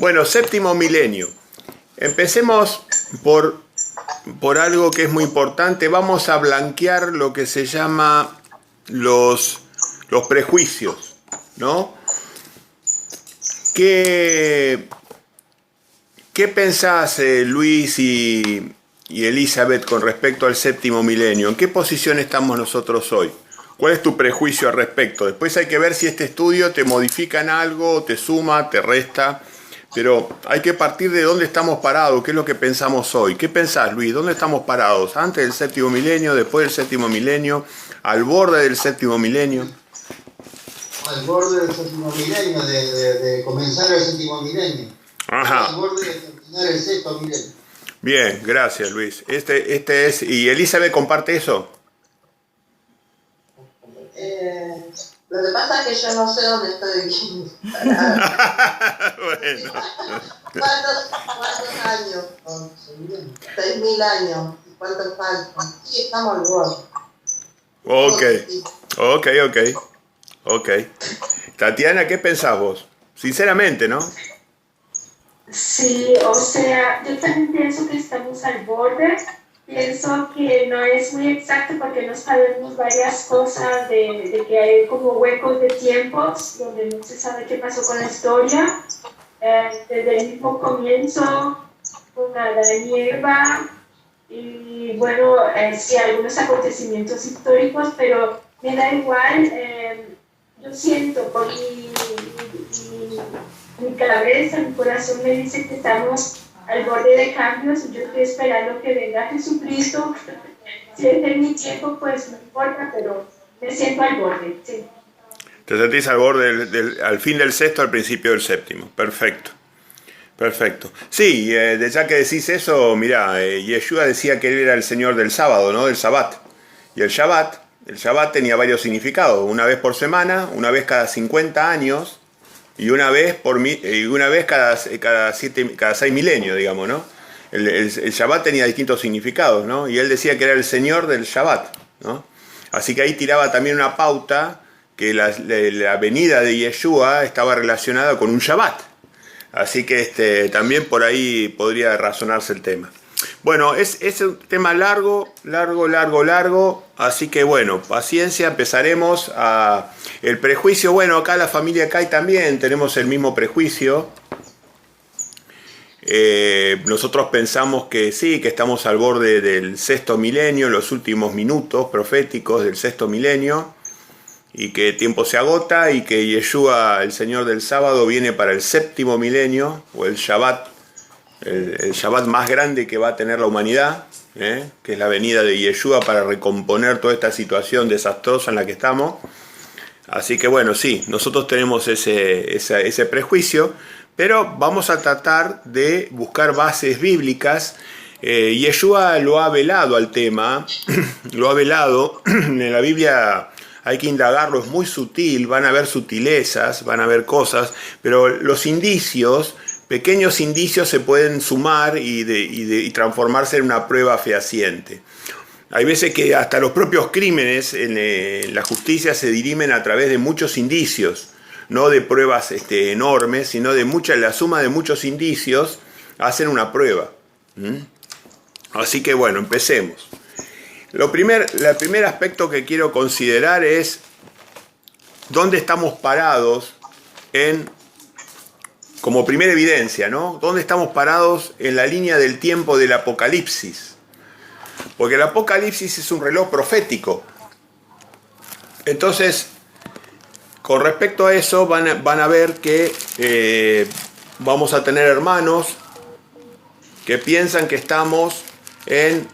Bueno, séptimo milenio. Empecemos por algo que es muy importante. Vamos a blanquear lo que se llama los prejuicios, ¿no? ¿Qué pensás, Luis y Elizabeth, con respecto al séptimo milenio? ¿En qué posición estamos nosotros hoy? ¿Cuál es tu prejuicio al respecto? Después hay que ver si este estudio te modifica en algo, te suma, te resta. Pero hay que partir de dónde estamos parados, qué es lo que pensamos hoy. ¿Qué pensás, Luis? ¿Dónde estamos parados? ¿Antes del séptimo milenio, después del séptimo milenio, al borde del séptimo milenio? Al borde del séptimo milenio, de comenzar el séptimo milenio. Ajá. Al borde de terminar el sexto milenio. Bien, gracias, Luis. Este es... ¿Y Elizabeth comparte eso? Lo que pasa es que yo no sé dónde estoy. Bueno. ¿Cuántos años? 6.000 años. ¿Cuánto falta? Sí, estamos al borde. Ok. Tatiana, ¿qué pensás vos? Sinceramente, ¿no? Sí, o sea, yo también pienso que estamos al borde. Pienso que no es muy exacto porque no sabemos varias cosas de que hay como huecos de tiempos donde no se sabe qué pasó con la historia. Desde el mismo comienzo, con Adán y Eva, y bueno, sí, algunos acontecimientos históricos, pero me da igual. Yo siento por mi cabeza, mi corazón me dice que estamos al borde de cambios y yo estoy esperando que venga Jesucristo. Si es en mi tiempo, pues no importa, pero me siento al borde, sí. Te sentís al borde, al fin del sexto, al principio del séptimo. Perfecto. Sí, ya que decís eso, mirá, Yeshua decía que él era el Señor del sábado, ¿no? Del Shabbat. Y el Shabbat tenía varios significados. Una vez por semana, una vez cada 50 años, y una vez cada 6 milenios, digamos, ¿no? El Shabbat tenía distintos significados, ¿no? Y él decía que era el Señor del Shabbat, ¿no? Así que ahí tiraba también una pauta que la venida de Yeshua estaba relacionada con un Shabbat. Así que también por ahí podría razonarse el tema. Bueno, es un tema largo, así que bueno, paciencia, empezaremos a... El prejuicio, bueno, acá la familia Kai también tenemos el mismo prejuicio. Nosotros pensamos que sí, que estamos al borde del sexto milenio, los últimos minutos proféticos del sexto milenio, y que el tiempo se agota y que Yeshua, el Señor del sábado, viene para el séptimo milenio, o el Shabbat, el Shabbat más grande que va a tener la humanidad, que es la venida de Yeshua para recomponer toda esta situación desastrosa en la que estamos. Así que bueno, sí, nosotros tenemos ese prejuicio, pero vamos a tratar de buscar bases bíblicas. Yeshua lo ha velado al tema, lo ha velado. En la Biblia hay que indagarlo, es muy sutil, van a haber sutilezas, van a haber cosas, pero los indicios, pequeños indicios, se pueden sumar y transformarse en una prueba fehaciente. Hay veces que hasta los propios crímenes en la justicia se dirimen a través de muchos indicios, no de pruebas enormes, sino de la suma de muchos indicios hacen una prueba. Así que bueno, empecemos. El primer aspecto que quiero considerar es dónde estamos parados como primera evidencia, ¿no? ¿Dónde estamos parados en la línea del tiempo del Apocalipsis? Porque el Apocalipsis es un reloj profético. Entonces, con respecto a eso, van a ver que vamos a tener hermanos que piensan que estamos en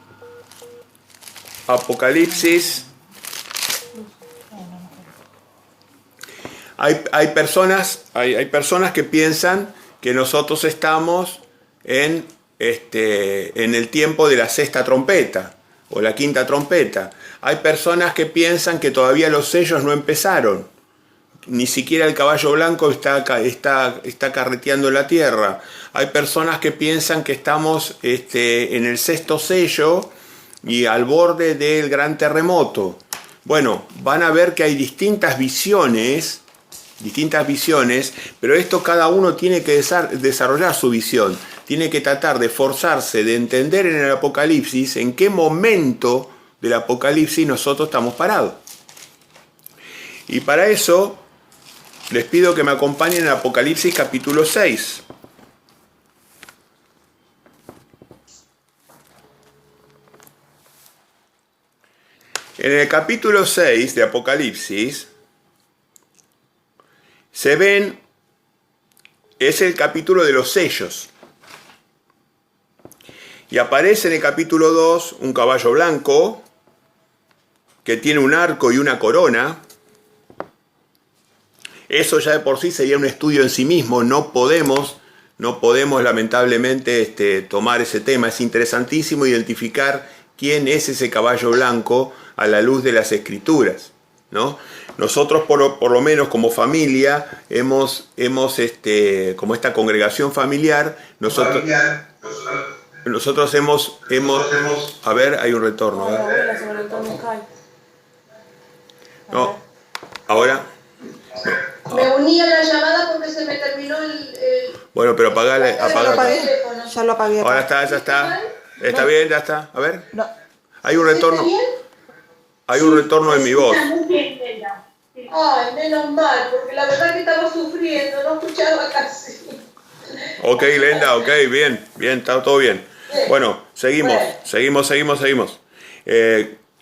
Apocalipsis. Hay personas que piensan que nosotros estamos en el tiempo de la sexta trompeta o la quinta trompeta. Hay personas que piensan que todavía los sellos no empezaron. Ni siquiera el caballo blanco está carreteando la tierra. Hay personas que piensan que estamos en el sexto sello y al borde del gran terremoto. Bueno, van a ver que hay distintas visiones distintas visiones, pero esto cada uno tiene que desarrollar su visión, tiene que tratar de forzarse, de entender en el Apocalipsis en qué momento del Apocalipsis nosotros estamos parados. Y para eso les pido que me acompañen en Apocalipsis capítulo 6. En el capítulo 6 de Apocalipsis se ven, es el capítulo de los sellos. Y aparece en el capítulo 2 un caballo blanco que tiene un arco y una corona. Eso ya de por sí sería un estudio en sí mismo. No podemos lamentablemente tomar ese tema. Es interesantísimo identificar quién es ese caballo blanco a la luz de las Escrituras, ¿no? Nosotros por lo menos como familia hemos como esta congregación familiar, nosotros hemos a ver, hay un retorno. No, ahora. Me uní a la llamada porque se me terminó el... Bueno, pero apagale. Ya lo apagué. Ahora está, ya está. Está bien, ya está. A ver. No. Hay un retorno. Hay un retorno en mi voz. Ay, menos mal, porque la verdad que estaba sufriendo, no escuchaba casi. Ok, Lenda, ok, bien, está todo bien. Bueno, seguimos.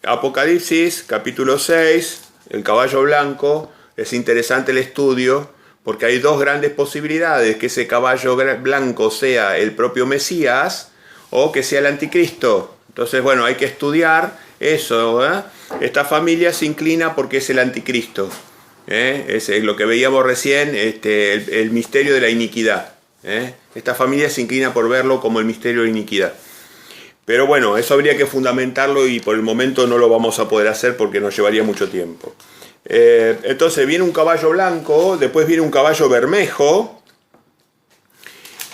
Apocalipsis, capítulo 6, el caballo blanco. Es interesante el estudio porque hay dos grandes posibilidades: que ese caballo blanco sea el propio Mesías o que sea el anticristo. Entonces, bueno, hay que estudiar eso, ¿eh? Esta familia se inclina porque es el anticristo. Es lo que veíamos recién, el misterio de la iniquidad. Esta familia se inclina por verlo como el misterio de la iniquidad. Pero bueno, eso habría que fundamentarlo y por el momento no lo vamos a poder hacer porque nos llevaría mucho tiempo. Entonces viene un caballo blanco, después viene un caballo bermejo,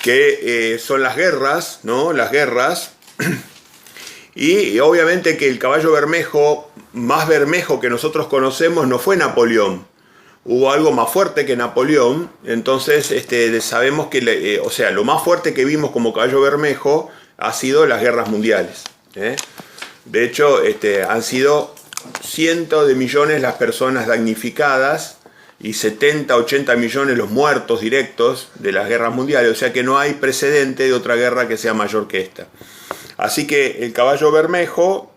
que son las guerras, ¿no? Las guerras. Y obviamente que el caballo bermejo, más bermejo que nosotros conocemos, no fue Napoleón. Hubo algo más fuerte que Napoleón. Entonces sabemos que lo más fuerte que vimos como caballo bermejo ha sido las guerras mundiales. De hecho, han sido cientos de millones las personas damnificadas y 70, 80 millones los muertos directos de las guerras mundiales. O sea que no hay precedente de otra guerra que sea mayor que esta. Así que el caballo bermejo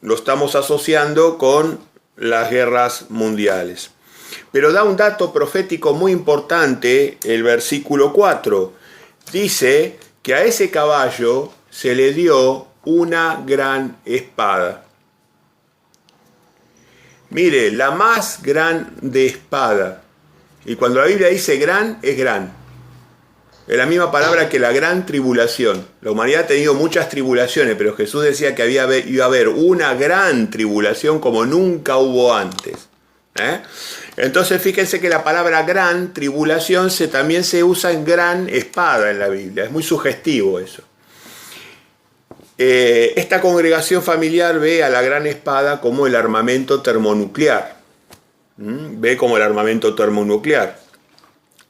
lo estamos asociando con las guerras mundiales. Pero da un dato profético muy importante el versículo 4. Dice que a ese caballo se le dio una gran espada. Mire, la más grande espada. Y cuando la Biblia dice gran, es gran. Es la misma palabra que la gran tribulación. La humanidad ha tenido muchas tribulaciones, pero Jesús decía que iba a haber una gran tribulación como nunca hubo antes. Entonces fíjense que la palabra gran tribulación también se usa en gran espada en la Biblia. Es muy sugestivo eso. Esta congregación familiar ve a la gran espada como el armamento termonuclear. Ve como el armamento termonuclear.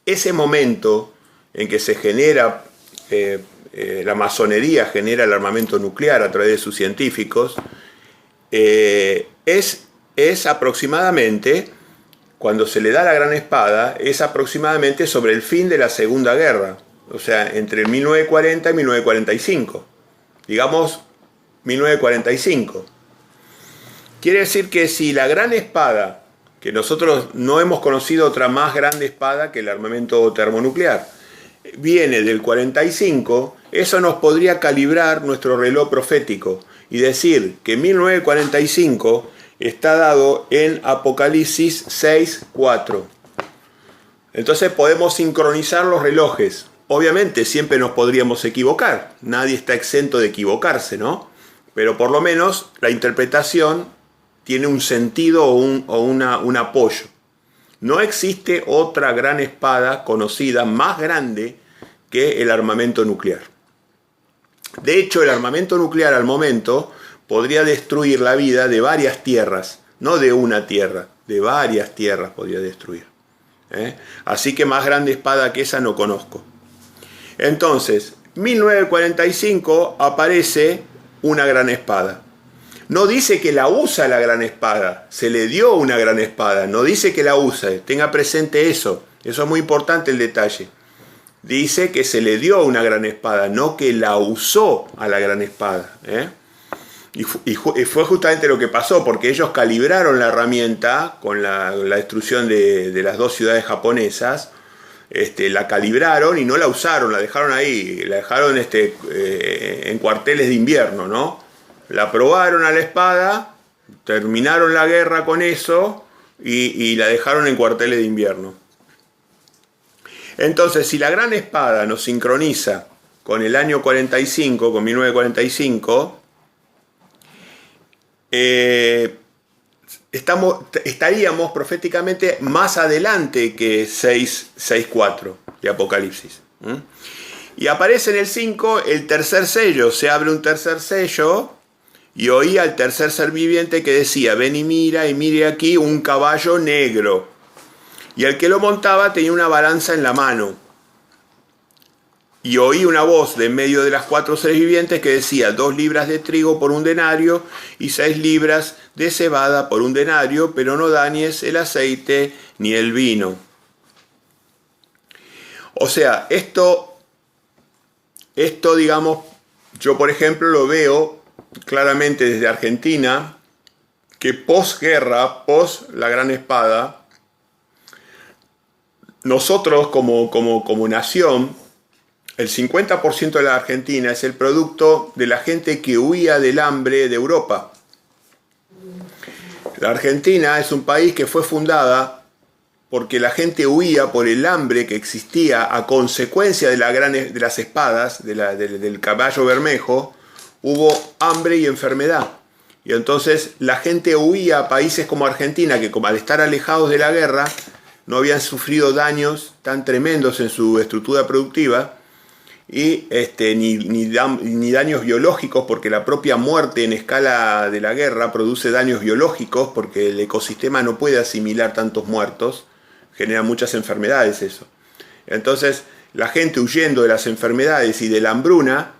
Ese momento en que se genera, la masonería genera el armamento nuclear a través de sus científicos, es aproximadamente, cuando se le da la gran espada, es aproximadamente sobre el fin de la Segunda Guerra, o sea, entre 1940 y 1945, digamos 1945. Quiere decir que si la gran espada, que nosotros no hemos conocido otra más grande espada que el armamento termonuclear, viene del 45, eso nos podría calibrar nuestro reloj profético y decir que 1945 está dado en Apocalipsis 6:4. Entonces podemos sincronizar los relojes. Obviamente siempre nos podríamos equivocar, nadie está exento de equivocarse, ¿no? Pero por lo menos la interpretación tiene un sentido o un apoyo. No existe otra gran espada conocida más grande que el armamento nuclear. De hecho, el armamento nuclear al momento podría destruir la vida de varias tierras, no de una tierra, de varias tierras podría destruir. Así que más grande espada que esa no conozco. Entonces, 1945 aparece una gran espada. No dice que la usa la gran espada, se le dio una gran espada, no dice que la usa, tenga presente eso, eso es muy importante el detalle. Dice que se le dio una gran espada, no que la usó a la gran espada. Y fue justamente lo que pasó, porque ellos calibraron la herramienta con la destrucción de las dos ciudades japonesas, la calibraron y no la usaron, la dejaron ahí, la dejaron en cuarteles de invierno, ¿no? La probaron a la espada, terminaron la guerra con eso y la dejaron en cuarteles de invierno. Entonces, si la gran espada nos sincroniza con el año 45, con 1945, estaríamos proféticamente más adelante que 6.4 de Apocalipsis. Y aparece en el 5 el tercer sello, se abre un tercer sello y oí al tercer ser viviente que decía: ven y mire aquí un caballo negro. Y el que lo montaba tenía una balanza en la mano. Y oí una voz de en medio de las 4 seres vivientes que decía: 2 libras de trigo por 1 denario y 6 libras de cebada por 1 denario, pero no dañes el aceite ni el vino. O sea, esto digamos, yo por ejemplo lo veo claramente desde Argentina, que posguerra, pos la gran espada, nosotros como nación, el 50% de la Argentina es el producto de la gente que huía del hambre de Europa. La Argentina es un país que fue fundada porque la gente huía por el hambre que existía a consecuencia de las espadas, del caballo bermejo. Hubo hambre y enfermedad. Y entonces la gente huía a países como Argentina, que como al estar alejados de la guerra, no habían sufrido daños tan tremendos en su estructura productiva, y ni daños biológicos, porque la propia muerte en escala de la guerra produce daños biológicos, porque el ecosistema no puede asimilar tantos muertos, genera muchas enfermedades eso. Entonces la gente, huyendo de las enfermedades y de la hambruna,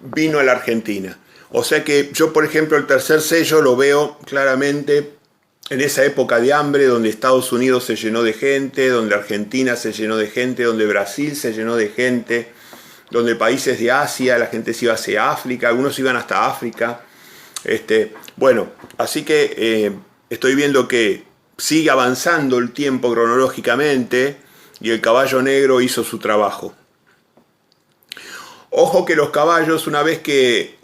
vino a la Argentina. O sea que yo, por ejemplo, el tercer sello lo veo claramente en esa época de hambre, donde Estados Unidos se llenó de gente, donde Argentina se llenó de gente, donde Brasil se llenó de gente, donde países de Asia, la gente se iba hacia África, algunos iban hasta África. Bueno, así que estoy viendo que sigue avanzando el tiempo cronológicamente y el caballo negro hizo su trabajo. Ojo que los caballos, una vez que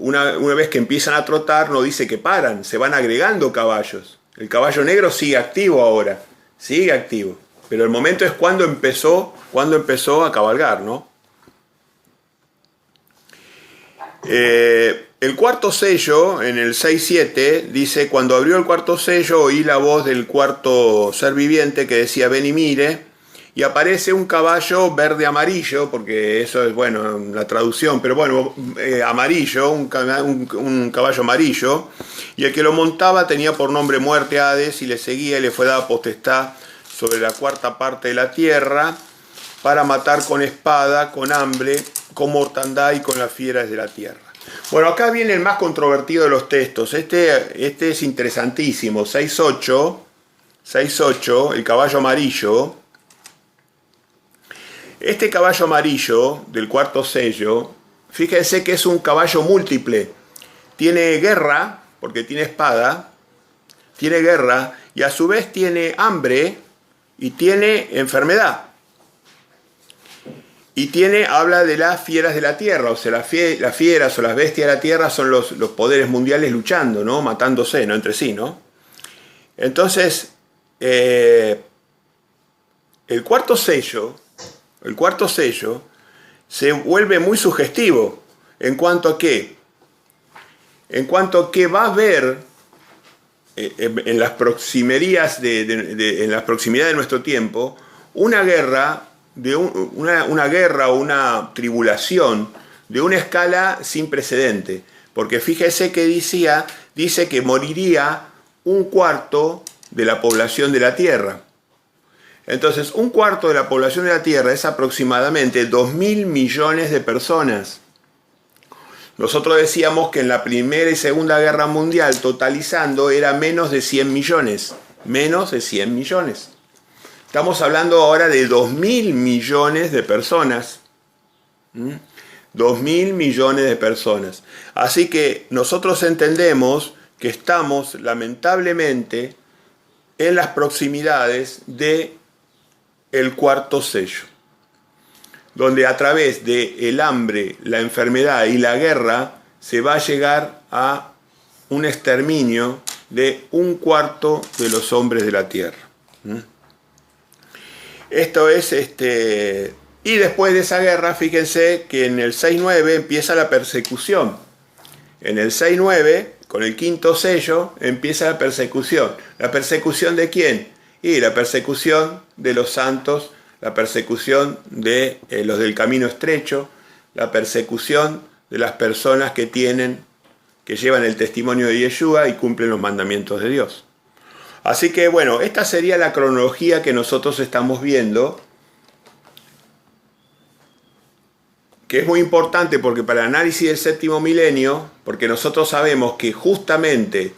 empiezan a trotar, no dice que paran, se van agregando caballos. El caballo negro sigue activo ahora, sigue activo. Pero el momento es cuando empezó a cabalgar, ¿no? El cuarto sello, en el 6.7, dice: cuando abrió el cuarto sello, oí la voz del cuarto ser viviente que decía: ven y mire. Y aparece un caballo verde-amarillo, porque eso es, bueno, la traducción, pero bueno, amarillo, un caballo amarillo, y el que lo montaba tenía por nombre Muerte Hades, y le seguía y le fue dada potestad sobre la cuarta parte de la tierra, para matar con espada, con hambre, con mortandad y con las fieras de la tierra. Bueno, acá viene el más controvertido de los textos. Este es interesantísimo. 6.8, el caballo amarillo. Este caballo amarillo del cuarto sello, fíjense que es un caballo múltiple. Tiene guerra, porque tiene espada, tiene guerra, y a su vez tiene hambre y tiene enfermedad. Y habla de las fieras de la tierra, o sea, las fieras o las bestias de la tierra son los poderes mundiales luchando, ¿no? Matándose, ¿no? Entre sí, ¿no? Entonces, el cuarto sello se vuelve muy sugestivo. ¿En cuanto a qué? En cuanto a que va a haber en las proximidades de nuestro tiempo una guerra, una guerra o una tribulación de una escala sin precedente. Porque fíjese que dice que moriría 1/4 de la población de la tierra. Entonces, un cuarto de la población de la Tierra es aproximadamente 2.000 millones de personas. Nosotros decíamos que en la Primera y Segunda Guerra Mundial, totalizando, era menos de 100 millones. Menos de 100 millones. Estamos hablando ahora de 2.000 millones de personas. 2.000 millones de personas. Así que nosotros entendemos que estamos, lamentablemente, en las proximidades del cuarto sello, donde a través del hambre, la enfermedad y la guerra se va a llegar a un exterminio de un cuarto de los hombres de la tierra. Esto es y después de esa guerra, fíjense que en el 6-9 empieza la persecución. En el 6-9, con el quinto sello, empieza la persecución. ¿La persecución de quién? Y la persecución de los santos, la persecución de los del camino estrecho, la persecución de las personas que llevan el testimonio de Yeshua y cumplen los mandamientos de Dios. Así que bueno, esta sería la cronología que nosotros estamos viendo, que es muy importante porque para el análisis del séptimo milenio, porque nosotros sabemos que justamente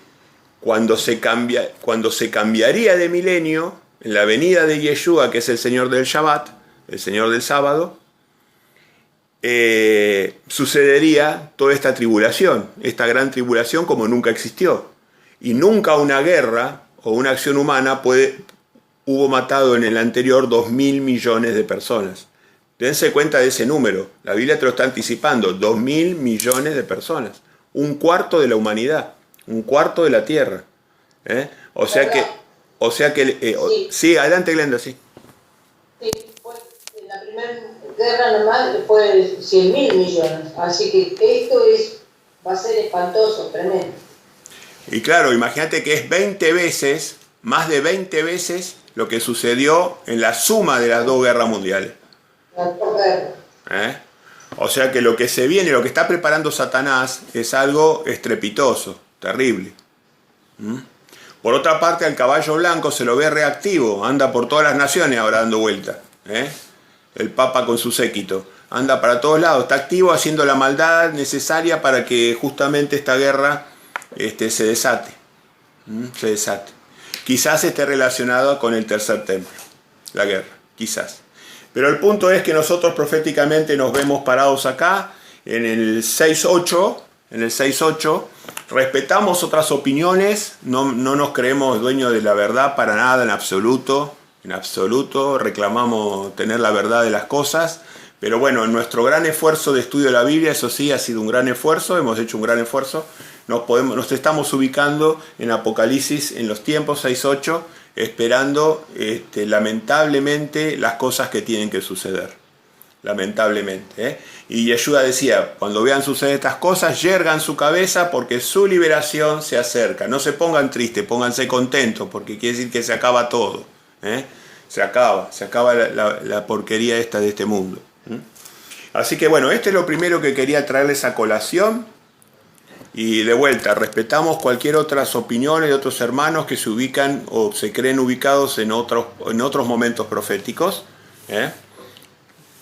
cuando se cambiaría de milenio, en la venida de Yeshua, que es el Señor del Shabbat, el Señor del sábado, sucedería toda esta tribulación, esta gran tribulación como nunca existió. Y nunca una guerra o una acción humana hubo matado en el anterior 2.000 millones de personas. Dense cuenta de ese número, la Biblia te lo está anticipando, 2.000 millones de personas, un cuarto de la humanidad, un cuarto de la tierra. O sea que sí, adelante Glenda, sí. Sí, fue en la primera guerra nomás fue 100.000 millones, así que esto va a ser espantoso, tremendo. Y claro, imagínate que es 20 veces, más de 20 veces lo que sucedió en la suma de las dos guerras mundiales. O sea que lo que se viene, lo que está preparando Satanás es algo estrepitoso, terrible. Por otra parte, al caballo blanco se lo ve reactivo, anda por todas las naciones ahora dando vuelta. El Papa con su séquito, anda para todos lados, está activo haciendo la maldad necesaria para que justamente esta guerra se desate. Quizás esté relacionado con el tercer templo, la guerra, quizás. Pero el punto es que nosotros proféticamente nos vemos parados acá, en el 6.8, respetamos otras opiniones, no nos creemos dueños de la verdad para nada, en absoluto, reclamamos tener la verdad de las cosas, pero bueno, en nuestro gran esfuerzo de estudio de la Biblia, eso sí, ha sido un gran esfuerzo, hemos hecho un gran esfuerzo, nos estamos ubicando en Apocalipsis, en los tiempos 6.8, esperando lamentablemente las cosas que tienen que suceder, lamentablemente. Y Yeshua decía, cuando vean suceder estas cosas, yergan su cabeza porque su liberación se acerca. No se pongan tristes, pónganse contentos, porque quiere decir que se acaba todo. Se acaba la porquería esta de este mundo. Así que bueno, este es lo primero que quería traerles a colación. Y de vuelta, respetamos cualquier otras opiniones de otros hermanos que se ubican o se creen ubicados en otros momentos proféticos.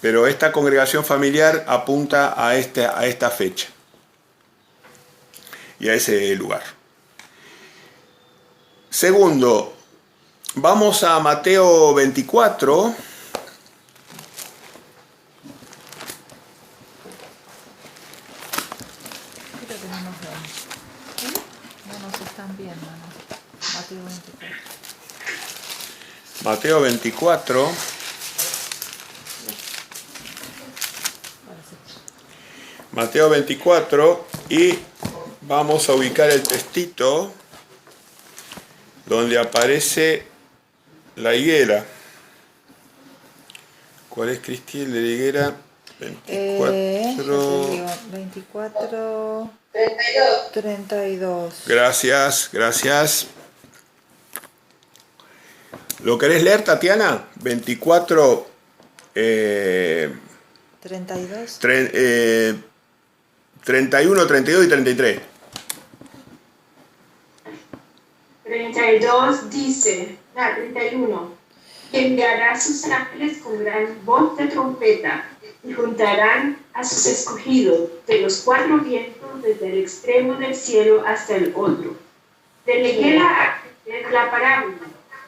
Pero esta congregación familiar apunta a esta fecha y a ese lugar. Segundo, vamos a Mateo 24. Mateo 24. Mateo 24 y vamos a ubicar el textito donde aparece la higuera. ¿Cuál es, Cristi, el de la higuera? 24, 32. Gracias. ¿Lo querés leer, Tatiana? 24... 32. 31, 32 y 33. 32 dice, 31. enviará a sus ángeles con gran voz de trompeta y juntarán a sus escogidos de los cuatro vientos desde el extremo del cielo hasta el otro. De la higuera es la parábola.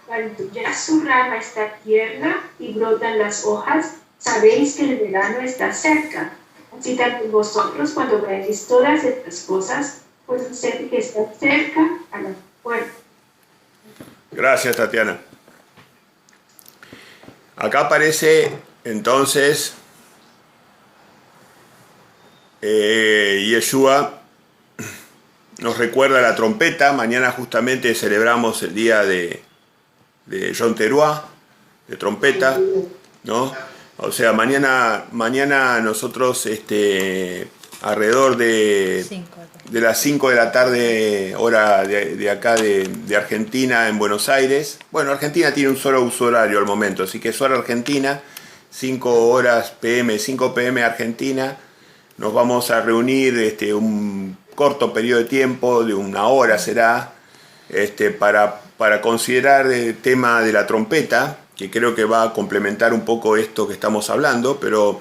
Cuando ya su rama está tierna y brotan las hojas, sabéis que el verano está cerca. Así también vosotros, cuando veáis todas estas cosas, conoced que está cerca a la puerta. Gracias, Tatiana. Acá aparece entonces Yeshua nos recuerda la trompeta. Mañana justamente celebramos el día de Yom Teruah, de trompeta, ¿no? O sea, mañana nosotros alrededor de las 5 de la tarde, hora de acá de Argentina, en Buenos Aires. Bueno, Argentina tiene un solo uso horario al momento, así que es hora Argentina, 5 p.m. Argentina. Nos vamos a reunir un corto periodo de tiempo, de una hora será, para considerar el tema de la trompeta, que creo que va a complementar un poco esto que estamos hablando, pero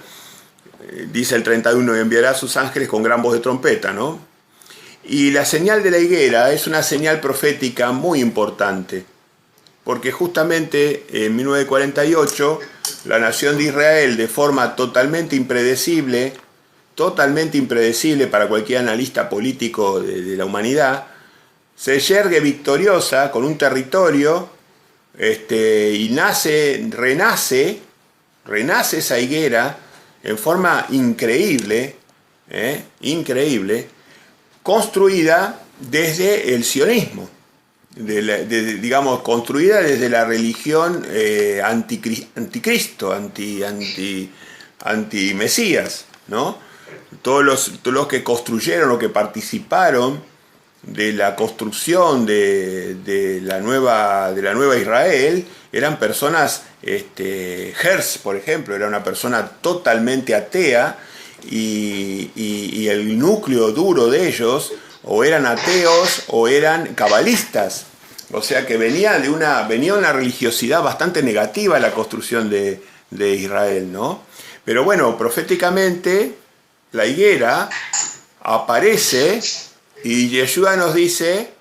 dice el 31, enviará a sus ángeles con gran voz de trompeta, ¿no? Y la señal de la higuera es una señal profética muy importante, porque justamente en 1948 la nación de Israel, de forma totalmente impredecible para cualquier analista político de la humanidad, se yergue victoriosa con un territorio y renace esa higuera en forma increíble, construida desde el sionismo, digamos, construida desde la religión anticristo, anti-mesías, ¿no? Todos los que construyeron o que participaron de la construcción de la nueva Israel eran personas, Hertz, por ejemplo, era una persona totalmente atea, y el núcleo duro de ellos o eran ateos o eran cabalistas, o sea que venía una religiosidad bastante negativa a la construcción de Israel, ¿no? Pero bueno, proféticamente la higuera aparece y Yeshua nos dice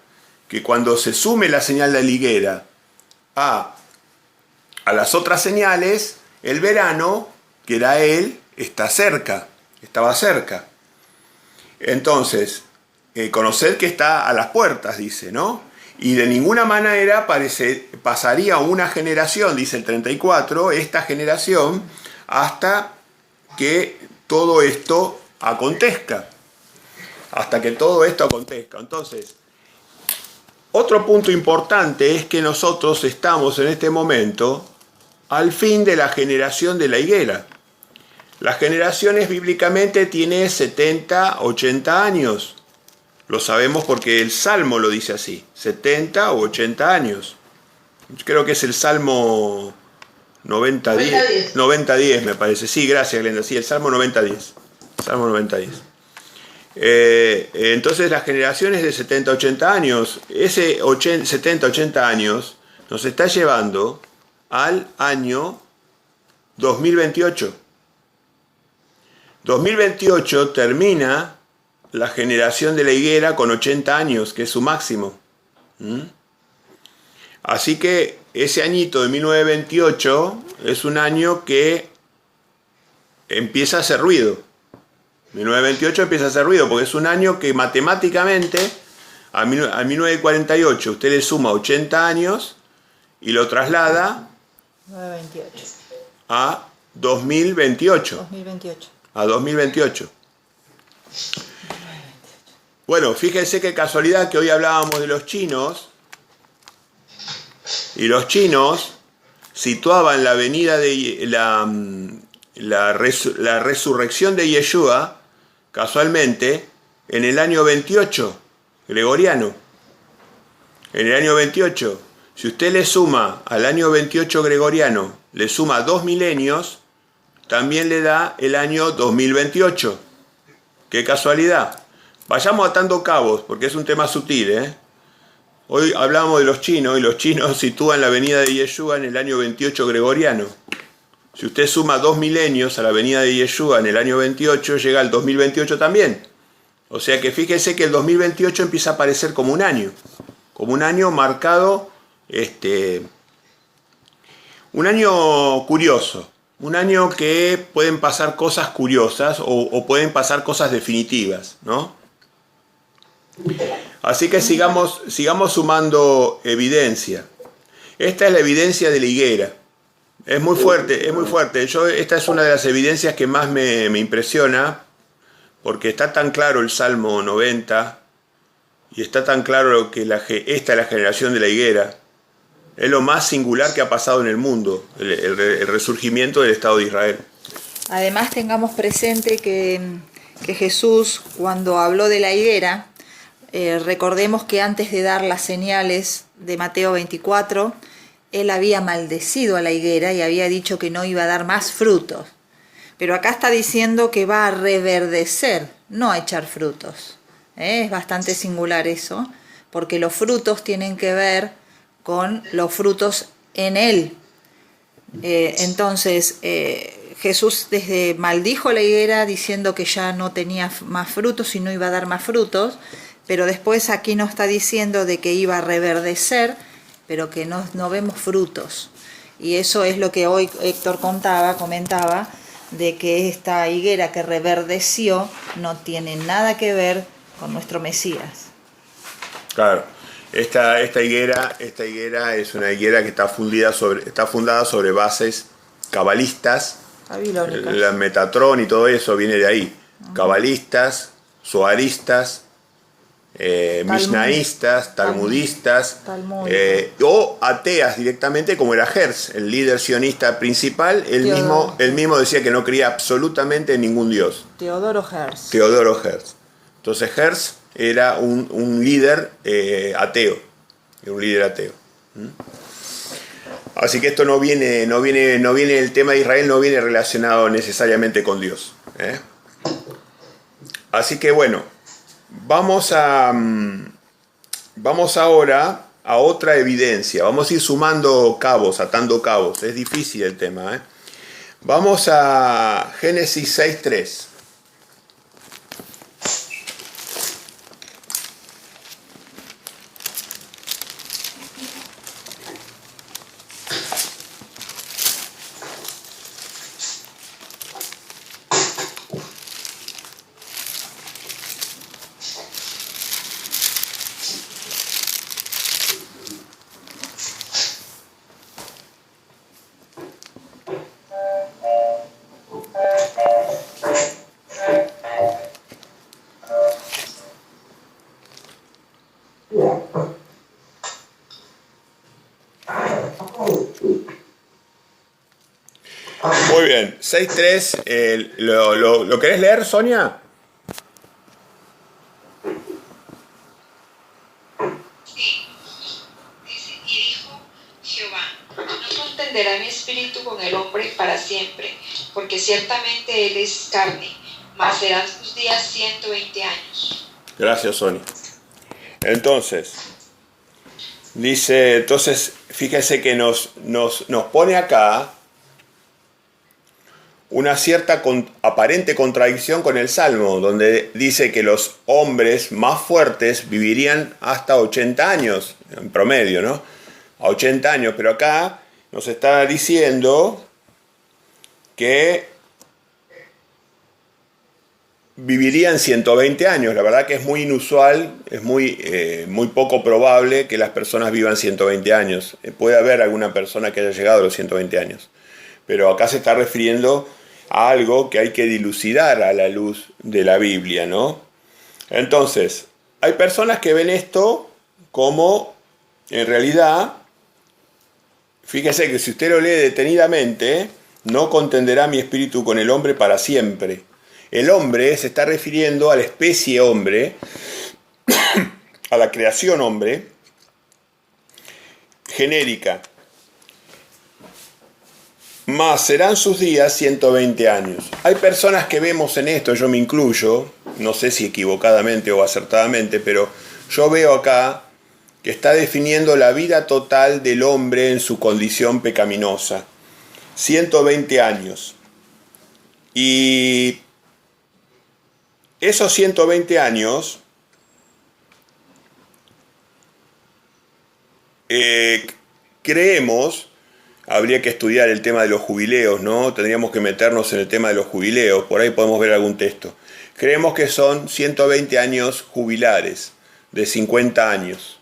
que cuando se sume la señal de la higuera a las otras señales, el verano, que era él, estaba cerca. Entonces, conoced que está a las puertas, dice, ¿no? Y de ninguna manera pasaría una generación, dice el 34, esta generación, hasta que todo esto acontezca. Entonces, otro punto importante es que nosotros estamos en este momento al fin de la generación de la higuera. Las generaciones bíblicamente tienen 70, 80 años. Lo sabemos porque el Salmo lo dice así, 70 o 80 años. Creo que es el Salmo 90-10 me parece. Sí, gracias Glenda, sí, el Salmo 90-10. Salmo 90-10. Entonces las generaciones de 70, 80 años, ese 70, 80 años nos está llevando al año 2028. 2028 termina la generación de la higuera con 80 años, que es su máximo. Así que ese añito de 1928 es un año que empieza a hacer ruido. 1928 empieza a hacer ruido porque es un año que matemáticamente a 1948 usted le suma 80 años y lo traslada 928. A 2028. A 2028. Bueno, fíjense qué casualidad que hoy hablábamos de los chinos, y los chinos situaban la venida de la resurrección de Yeshua, casualmente, en el año 28, gregoriano. En el año 28. Si usted le suma al año 28 gregoriano, le suma 2 milenios, también le da el año 2028. ¡Qué casualidad! Vayamos atando cabos, porque es un tema sutil, ¿eh? Hoy hablábamos de los chinos y los chinos sitúan la venida de Yeshua en el año 28 gregoriano. Si usted suma 2 milenios a la venida de Yeshua en el año 28, llega al 2028 también. O sea que fíjese que el 2028 empieza a aparecer como un año marcado, un año curioso, un año que pueden pasar cosas curiosas o pueden pasar cosas definitivas, ¿no? Así que sigamos sumando evidencia. Esta es la evidencia de la higuera. Es muy fuerte, es muy fuerte. Esta es una de las evidencias que más me impresiona, porque está tan claro el Salmo 90 y está tan claro que esta es la generación de la higuera. Es lo más singular que ha pasado en el mundo, el resurgimiento del Estado de Israel. Además tengamos presente que Jesús, cuando habló de la higuera, recordemos que antes de dar las señales de Mateo 24, él había maldecido a la higuera y había dicho que no iba a dar más frutos. Pero acá está diciendo que va a reverdecer, no a echar frutos. Es bastante singular eso, porque los frutos tienen que ver con los frutos en él. Entonces, Jesús maldijo la higuera diciendo que ya no tenía más frutos y no iba a dar más frutos, pero después aquí nos está diciendo de que iba a reverdecer, pero que no vemos frutos. Y eso es lo que hoy Héctor comentaba, de que esta higuera que reverdeció no tiene nada que ver con nuestro Mesías. Claro, esta higuera es una higuera que está fundada sobre bases cabalistas. Babilónicas. El Metatrón y todo eso viene de ahí. Cabalistas, zoaristas, misnaístas, talmudistas, o ateas directamente, como era Herz, el líder sionista principal. Él mismo decía que no creía absolutamente en ningún dios. Teodoro Herz. Entonces Herz era un líder ateo. Un líder ateo. Así que esto no viene el tema de Israel, no viene relacionado necesariamente con Dios. Así que bueno, vamos ahora a otra evidencia. Vamos a ir sumando cabos, atando cabos. Es difícil el tema. Vamos a Génesis 6:3. Muy bien, 6.3, ¿lo querés leer, Sonia? Sí, dice, y dijo Jehová, no contenderá mi espíritu con el hombre para siempre, porque ciertamente él es carne, mas serán sus días 120 años. Gracias, Sonia. Entonces, dice, fíjese que nos pone acá una cierta aparente contradicción con el Salmo, donde dice que los hombres más fuertes vivirían hasta 80 años, en promedio, ¿no? A 80 años, pero acá nos está diciendo que vivirían 120 años. La verdad que es muy inusual, es muy poco probable que las personas vivan 120 años. Puede haber alguna persona que haya llegado a los 120 años. Pero acá se está refiriendo a algo que hay que dilucidar a la luz de la Biblia, ¿no? Entonces, hay personas que ven esto como, en realidad, fíjese que si usted lo lee detenidamente, no contenderá mi espíritu con el hombre para siempre. El hombre se está refiriendo a la especie hombre, a la creación hombre, genérica. Más serán sus días 120 años. Hay personas que vemos en esto, yo me incluyo, no sé si equivocadamente o acertadamente, pero yo veo acá que está definiendo la vida total del hombre en su condición pecaminosa. 120 años. Y esos 120 años creemos, habría que estudiar el tema de los jubileos, ¿no? Tendríamos que meternos en el tema de los jubileos, por ahí podemos ver algún texto. Creemos que son 120 años jubilares, de 50 años.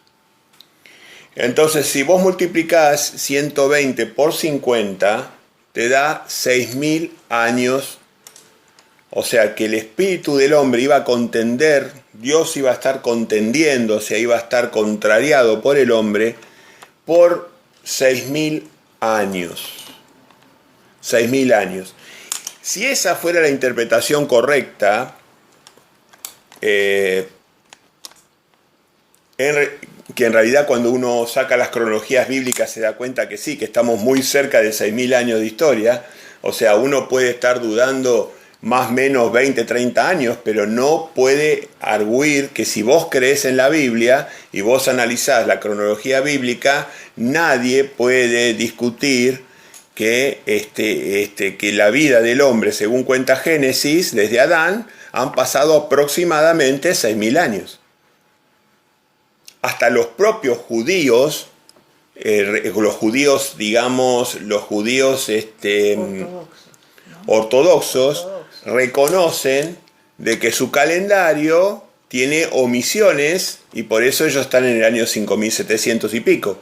Entonces, si vos multiplicás 120 por 50, te da 6.000 años. O sea, que el espíritu del hombre iba a contender, Dios iba a estar contendiendo, o sea, iba a estar contrariado por el hombre por 6.000 años. 6.000 años. Si esa fuera la interpretación correcta, que en realidad cuando uno saca las cronologías bíblicas se da cuenta que sí, que estamos muy cerca de 6.000 años de historia. O sea, uno puede estar dudando más o menos 20, 30 años, pero no puede arguir que si vos crees en la Biblia y vos analizás la cronología bíblica, nadie puede discutir que, que la vida del hombre, según cuenta Génesis, desde Adán, han pasado aproximadamente 6.000 años. Hasta los propios judíos, los judíos, digamos, los judíos ortodoxos, reconocen de que su calendario tiene omisiones y por eso ellos están en el año 5.700 y pico.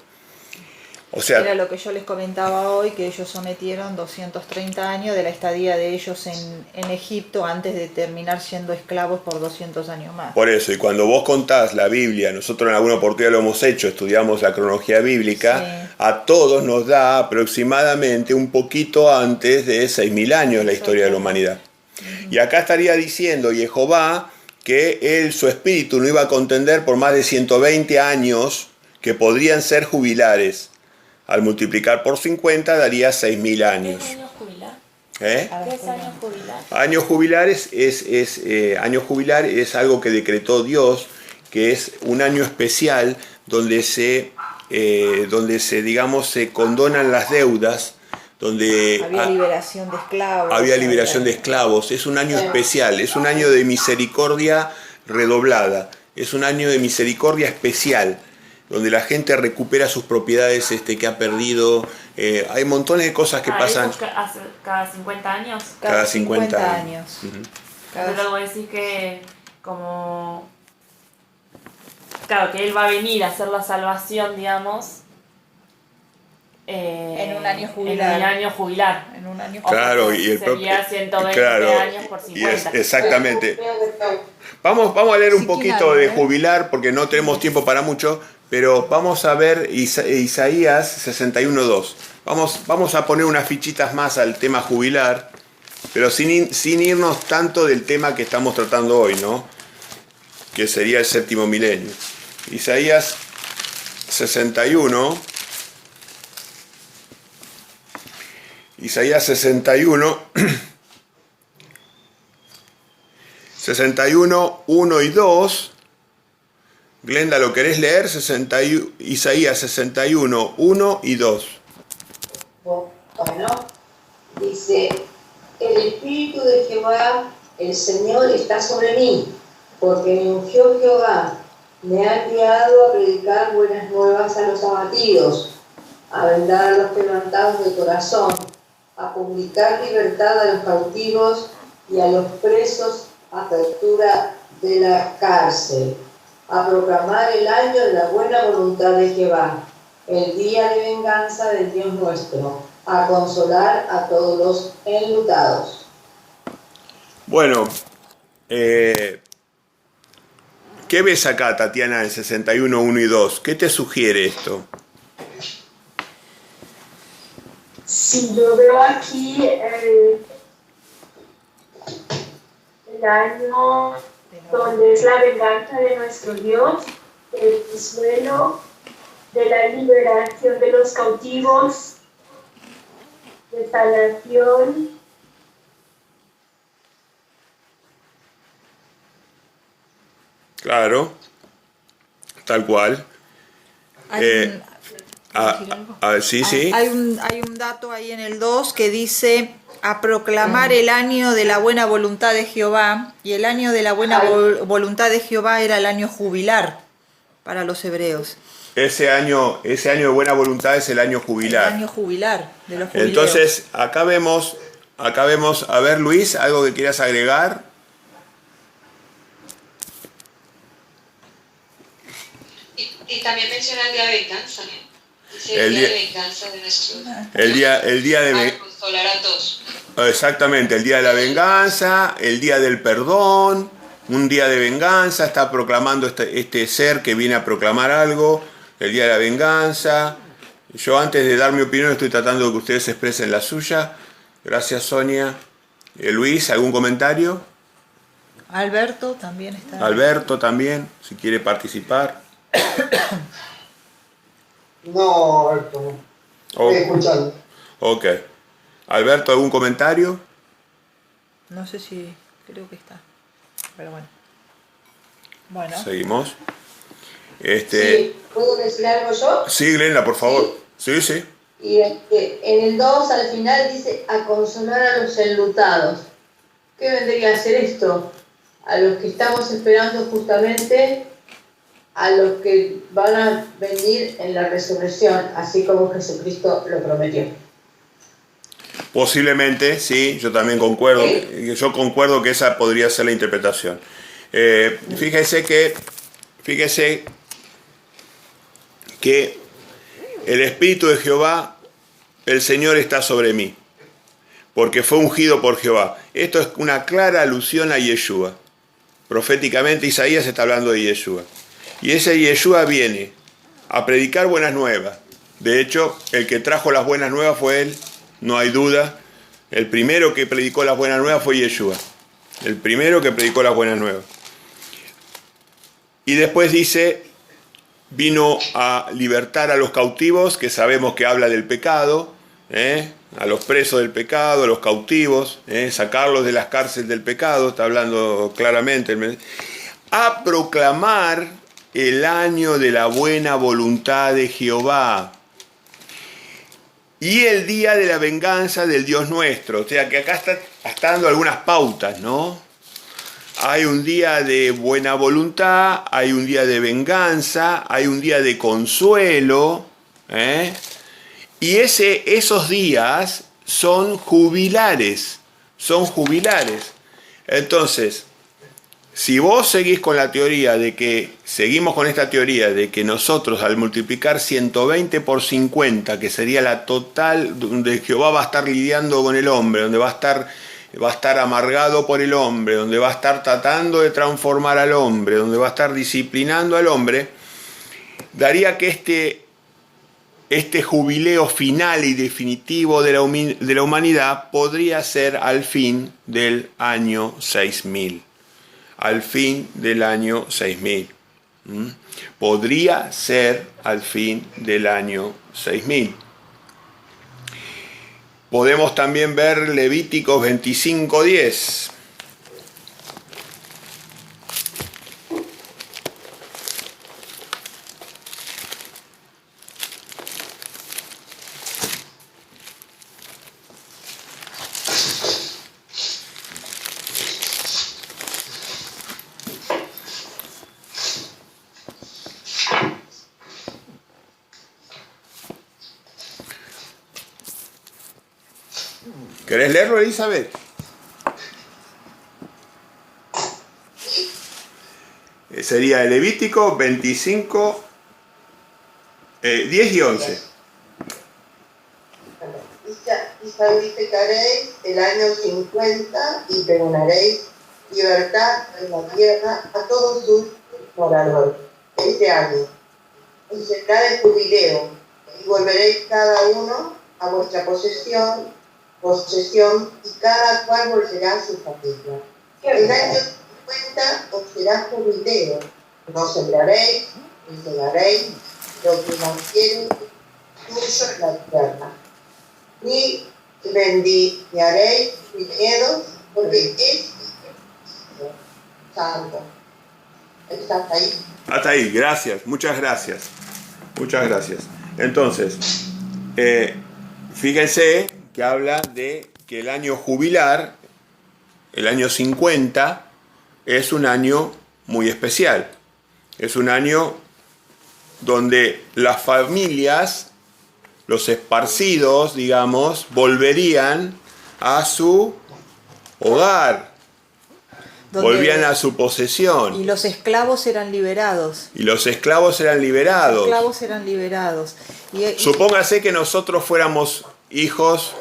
O sea, era lo que yo les comentaba hoy, que ellos sometieron 230 años de la estadía de ellos en Egipto antes de terminar siendo esclavos por 200 años más. Por eso, y cuando vos contás la Biblia, nosotros en alguna oportunidad lo hemos hecho, estudiamos la cronología bíblica, sí, a todos nos da aproximadamente un poquito antes de 6.000 años la historia de la humanidad. Y acá estaría diciendo Jehová que él, su espíritu, no iba a contender por más de 120 años que podrían ser jubilares. Al multiplicar por 50 daría 6.000 años. ¿Qué es año jubilar? ¿Eh? ¿Qué es año jubilar? Año jubilar año jubilar es algo que decretó Dios, que es un año especial donde se digamos se condonan las deudas, donde había liberación de esclavos. Había liberación de esclavos. Es un año especial, es un año de misericordia redoblada, es un año de misericordia especial, donde la gente recupera sus propiedades que ha perdido. Hay montones de cosas que pasan. ¿Eso cada 50 años? Cada 50 años. Uh-huh. Pero luego decís que como... Claro, que Él va a venir a hacer la salvación, digamos... en un año jubilar. En un año jubilar. En un año claro, y el sería 120 claro, años por 50. Exactamente. Vamos a leer un poquito de jubilar, porque no tenemos tiempo para mucho, pero vamos a ver Isaías 61.2. Vamos a poner unas fichitas más al tema jubilar, pero sin irnos tanto del tema que estamos tratando hoy, ¿no? Que sería el séptimo milenio. Isaías 61. Isaías 61, 61, 1 y 2. Glenda, ¿lo querés leer? Isaías 61, 1 y 2. Bueno, dice, el Espíritu de Jehová, el Señor, está sobre mí, porque me ungió Jehová, me ha enviado a predicar buenas nuevas a los abatidos, a vendar a los quebrantados de corazón, a publicar libertad a los cautivos y a los presos apertura de la cárcel, a proclamar el año de la buena voluntad de Jehová, el día de venganza del Dios nuestro, a consolar a todos los enlutados. Bueno, ¿qué ves acá, Tatiana, en 61, 1 y 2? ¿Qué te sugiere esto? Si yo veo aquí el año donde es la venganza de nuestro Dios, el consuelo de la liberación de los cautivos, de sanación, claro, tal cual. Hay Sí, sí. hay un dato ahí en el 2 que dice a proclamar el año de la buena voluntad de Jehová, y el año de la buena voluntad de Jehová era el año jubilar para los hebreos. Ese año de buena voluntad es el año jubilar. El año jubilar de los jubileos. Entonces, acá vemos, a ver, Luis, algo que quieras agregar. Y también menciona el día de venganza. Dice el día de venganza de nuestro. El día de para consolar a todos. Exactamente, el día de la venganza, el día del perdón, un día de venganza, está proclamando este ser que viene a proclamar algo, el día de la venganza. Yo antes de dar mi opinión estoy tratando de que ustedes expresen la suya. Gracias, Sonia. Luis, ¿algún comentario? Alberto también está. Alberto también, si quiere participar. No, Alberto, no. Estoy escuchando. Ok. Alberto, ¿algún comentario? No sé si, creo que está. Pero bueno. Bueno. Seguimos. Sí, ¿puedo decir algo yo? Sí, Glenda, por favor. Sí, sí. Y en el 2 al final dice a consolar a los enlutados. ¿Qué vendría a ser esto? A los que estamos esperando justamente, a los que van a venir en la resurrección, así como Jesucristo lo prometió. Posiblemente, sí, yo también concuerdo. Yo concuerdo que esa podría ser la interpretación. Fíjese que el Espíritu de Jehová, el Señor está sobre mí, porque fue ungido por Jehová. Esto es una clara alusión a Yeshua. Proféticamente Isaías está hablando de Yeshua. Y ese Yeshua viene a predicar buenas nuevas. De hecho, el que trajo las buenas nuevas fue él, no hay duda. El primero que predicó las buenas nuevas fue Yeshua. El primero que predicó las buenas nuevas. Y después dice, vino a libertar a los cautivos, que sabemos que habla del pecado, a los presos del pecado, a los cautivos, sacarlos de las cárceles del pecado, está hablando claramente. A proclamar el año de la buena voluntad de Jehová y el día de la venganza del Dios nuestro. O sea que acá está dando algunas pautas, ¿no? Hay un día de buena voluntad, hay un día de venganza, hay un día de consuelo, y esos días son jubilares, Entonces, si vos seguís con la teoría seguimos con esta teoría de que nosotros al multiplicar 120 por 50, que sería la total, donde Jehová va a estar lidiando con el hombre, donde va a estar amargado por el hombre, donde va a estar tratando de transformar al hombre, donde va a estar disciplinando al hombre, daría que este jubileo final y definitivo de la humanidad podría ser al fin del año 6000. Al fin del año 6000. Podría ser al fin del año 6000. Podemos también ver Levíticos 25:10. ¿Querés leerlo, Elizabeth? Sería el Levítico 25, 10 y 11. Y santificaréis el año 50 y pregonaréis libertad en la tierra a todos sus moradores. Este año y será de jubileo, y volveréis cada uno a vuestra posesión, y cada cual volverá a su familia. El año 50 os será jubileo, no sembraréis, ni segaréis lo que naciere tuyo en la tierra, ni vendimiaréis viñedos, porque es santo. ¿Estás ahí? Hasta ahí, gracias, muchas gracias. Muchas gracias. Entonces, fíjense que habla de que el año jubilar, el año 50, es un año muy especial. Es un año donde las familias, los esparcidos, digamos, volverían a su hogar, volvían a su posesión. Y los esclavos eran liberados. Y los esclavos eran liberados. Los esclavos eran liberados. Supóngase que nosotros fuéramos hijos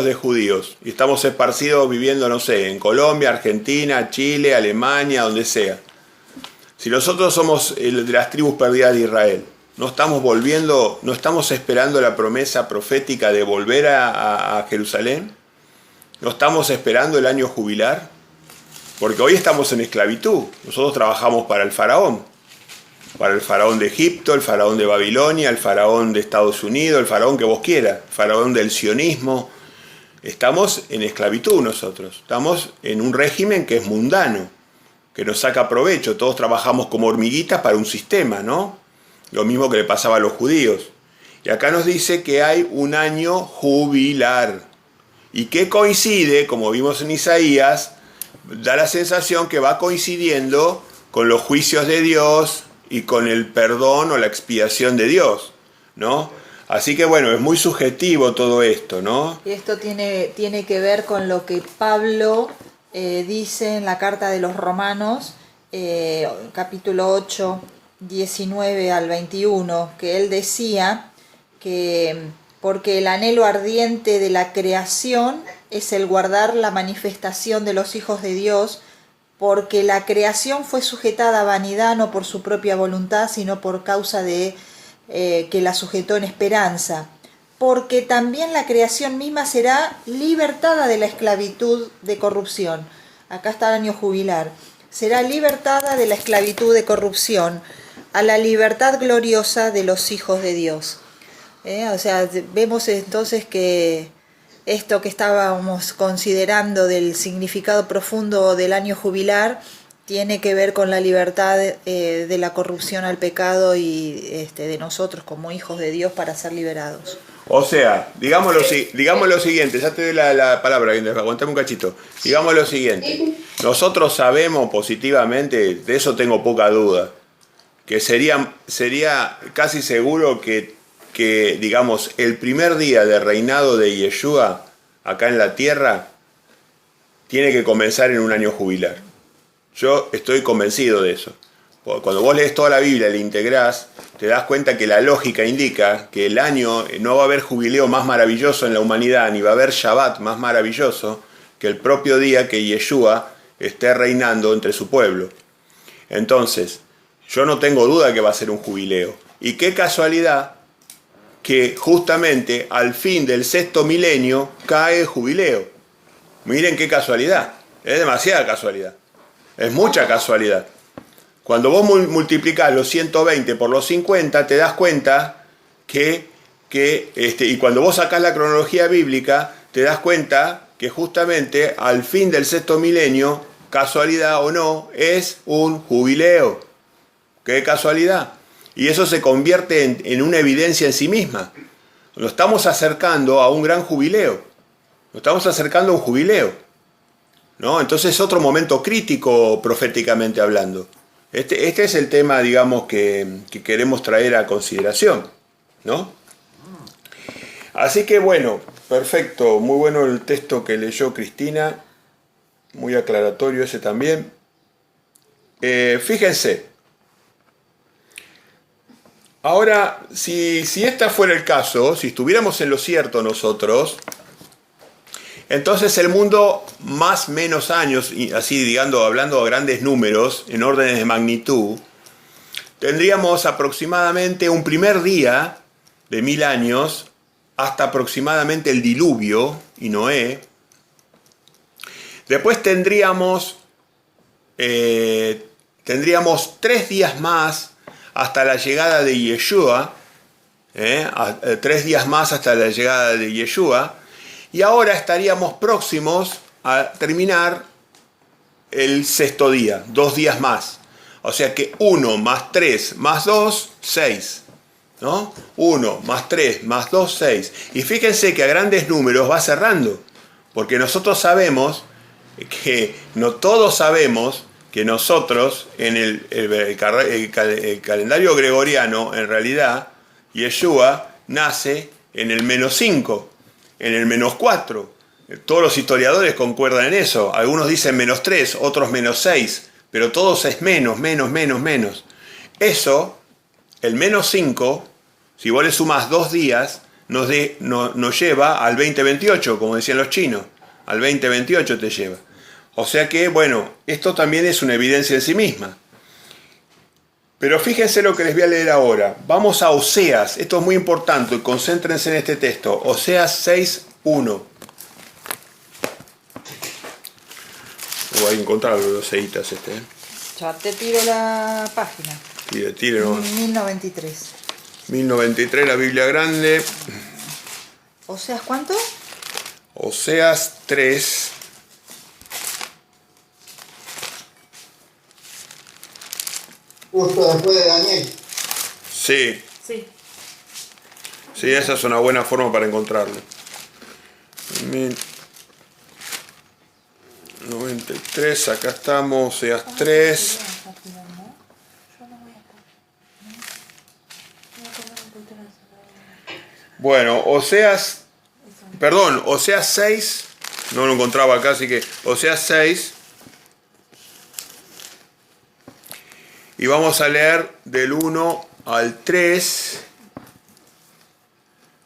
de judíos y estamos esparcidos viviendo, no sé, en Colombia, Argentina, Chile, Alemania, donde sea. Si nosotros somos de las tribus perdidas de Israel, no estamos esperando la promesa profética de volver a Jerusalén, no estamos esperando el año jubilar, porque hoy estamos en esclavitud. Nosotros trabajamos para el faraón de Egipto, el faraón de Babilonia, el faraón de Estados Unidos, el faraón que vos quieras, el faraón del sionismo. Estamos en esclavitud nosotros, estamos en un régimen que es mundano, que nos saca provecho. Todos trabajamos como hormiguitas para un sistema, ¿no? Lo mismo que le pasaba a los judíos. Y acá nos dice que hay un año jubilar, y que coincide, como vimos en Isaías, da la sensación que va coincidiendo con los juicios de Dios y con el perdón o la expiación de Dios, ¿no? Así que bueno, es muy subjetivo todo esto, ¿no? Y esto tiene que ver con lo que Pablo dice en la carta de los Romanos, capítulo 8, 19 al 21, que él decía que porque el anhelo ardiente de la creación es el guardar la manifestación de los hijos de Dios, porque la creación fue sujetada a vanidad no por su propia voluntad, sino por causa de que la sujetó en esperanza, porque también la creación misma será libertada de la esclavitud de corrupción. Acá está el año jubilar. Será libertada de la esclavitud de corrupción a la libertad gloriosa de los hijos de Dios. O sea, vemos entonces que esto que estábamos considerando del significado profundo del año jubilar tiene que ver con la libertad de la corrupción al pecado y de nosotros como hijos de Dios para ser liberados. O sea, digamos lo siguiente, ya te doy la palabra, aguantame un cachito. Digamos lo siguiente, nosotros sabemos positivamente, de eso tengo poca duda, que sería casi seguro que digamos, el primer día de reinado de Yeshua acá en la tierra tiene que comenzar en un año jubilar. Yo estoy convencido de eso. Cuando vos lees toda la Biblia y la integrás, te das cuenta que la lógica indica que el año no va a haber jubileo más maravilloso en la humanidad, ni va a haber Shabbat más maravilloso que el propio día que Yeshua esté reinando entre su pueblo. Entonces, yo no tengo duda que va a ser un jubileo. Y qué casualidad que justamente al fin del 6º milenio cae el jubileo. Miren qué casualidad. Es demasiada casualidad. Es mucha casualidad. Cuando vos multiplicás los 120 por los 50, te das cuenta y cuando vos sacás la cronología bíblica, te das cuenta que justamente al fin del 6º milenio, casualidad o no, es un jubileo. ¡Qué casualidad! Y eso se convierte en una evidencia en sí misma. Nos estamos acercando a un gran jubileo. Nos estamos acercando a un jubileo, ¿no? Entonces es otro momento crítico proféticamente hablando. Este es el tema, digamos, que queremos traer a consideración, ¿no? Así que bueno, perfecto. Muy bueno el texto que leyó Cristina. Muy aclaratorio ese también. Fíjense. Ahora, si este fuera el caso, si estuviéramos en lo cierto nosotros, entonces el mundo más menos años, así hablando a grandes números, en órdenes de magnitud, tendríamos aproximadamente un primer día de 1000 años hasta aproximadamente el diluvio y Noé. Después tendríamos 3 días más hasta la llegada de Yeshua, 3 días más hasta la llegada de Yeshua, y ahora estaríamos próximos a terminar el 6º día, 2 días más. O sea que 1 más 3 más 2, 6. ¿No? 1 más 3 más 2, 6. Y fíjense que a grandes números va cerrando. Porque nosotros sabemos que, no todos sabemos que nosotros en el calendario gregoriano, en realidad, Yeshua nace en el -5, en el -4. Todos los historiadores concuerdan en eso. Algunos dicen -3, otros -6, pero todos es menos. Eso, el -5, si vos le sumás 2 días, nos lleva al 2028, como decían los chinos. Al 2028 te lleva. O sea que, bueno, esto también es una evidencia en sí misma. Pero fíjense lo que les voy a leer ahora. Vamos a Oseas. Esto es muy importante. Concéntrense en este texto. Oseas 6:1. Voy a encontrarlo, los Oseitas este. Ya te tiro la página. Tire nomás. 1093. 1093, la Biblia grande. ¿Oseas cuánto? Oseas 3. Justo después de Daniel. Sí, Sí. sí, esa es una buena forma para encontrarlo. 1093, acá estamos, Oseas 3. Bueno, Oseas 6, no lo encontraba acá, así que Oseas 6. Y vamos a leer del 1 al 3.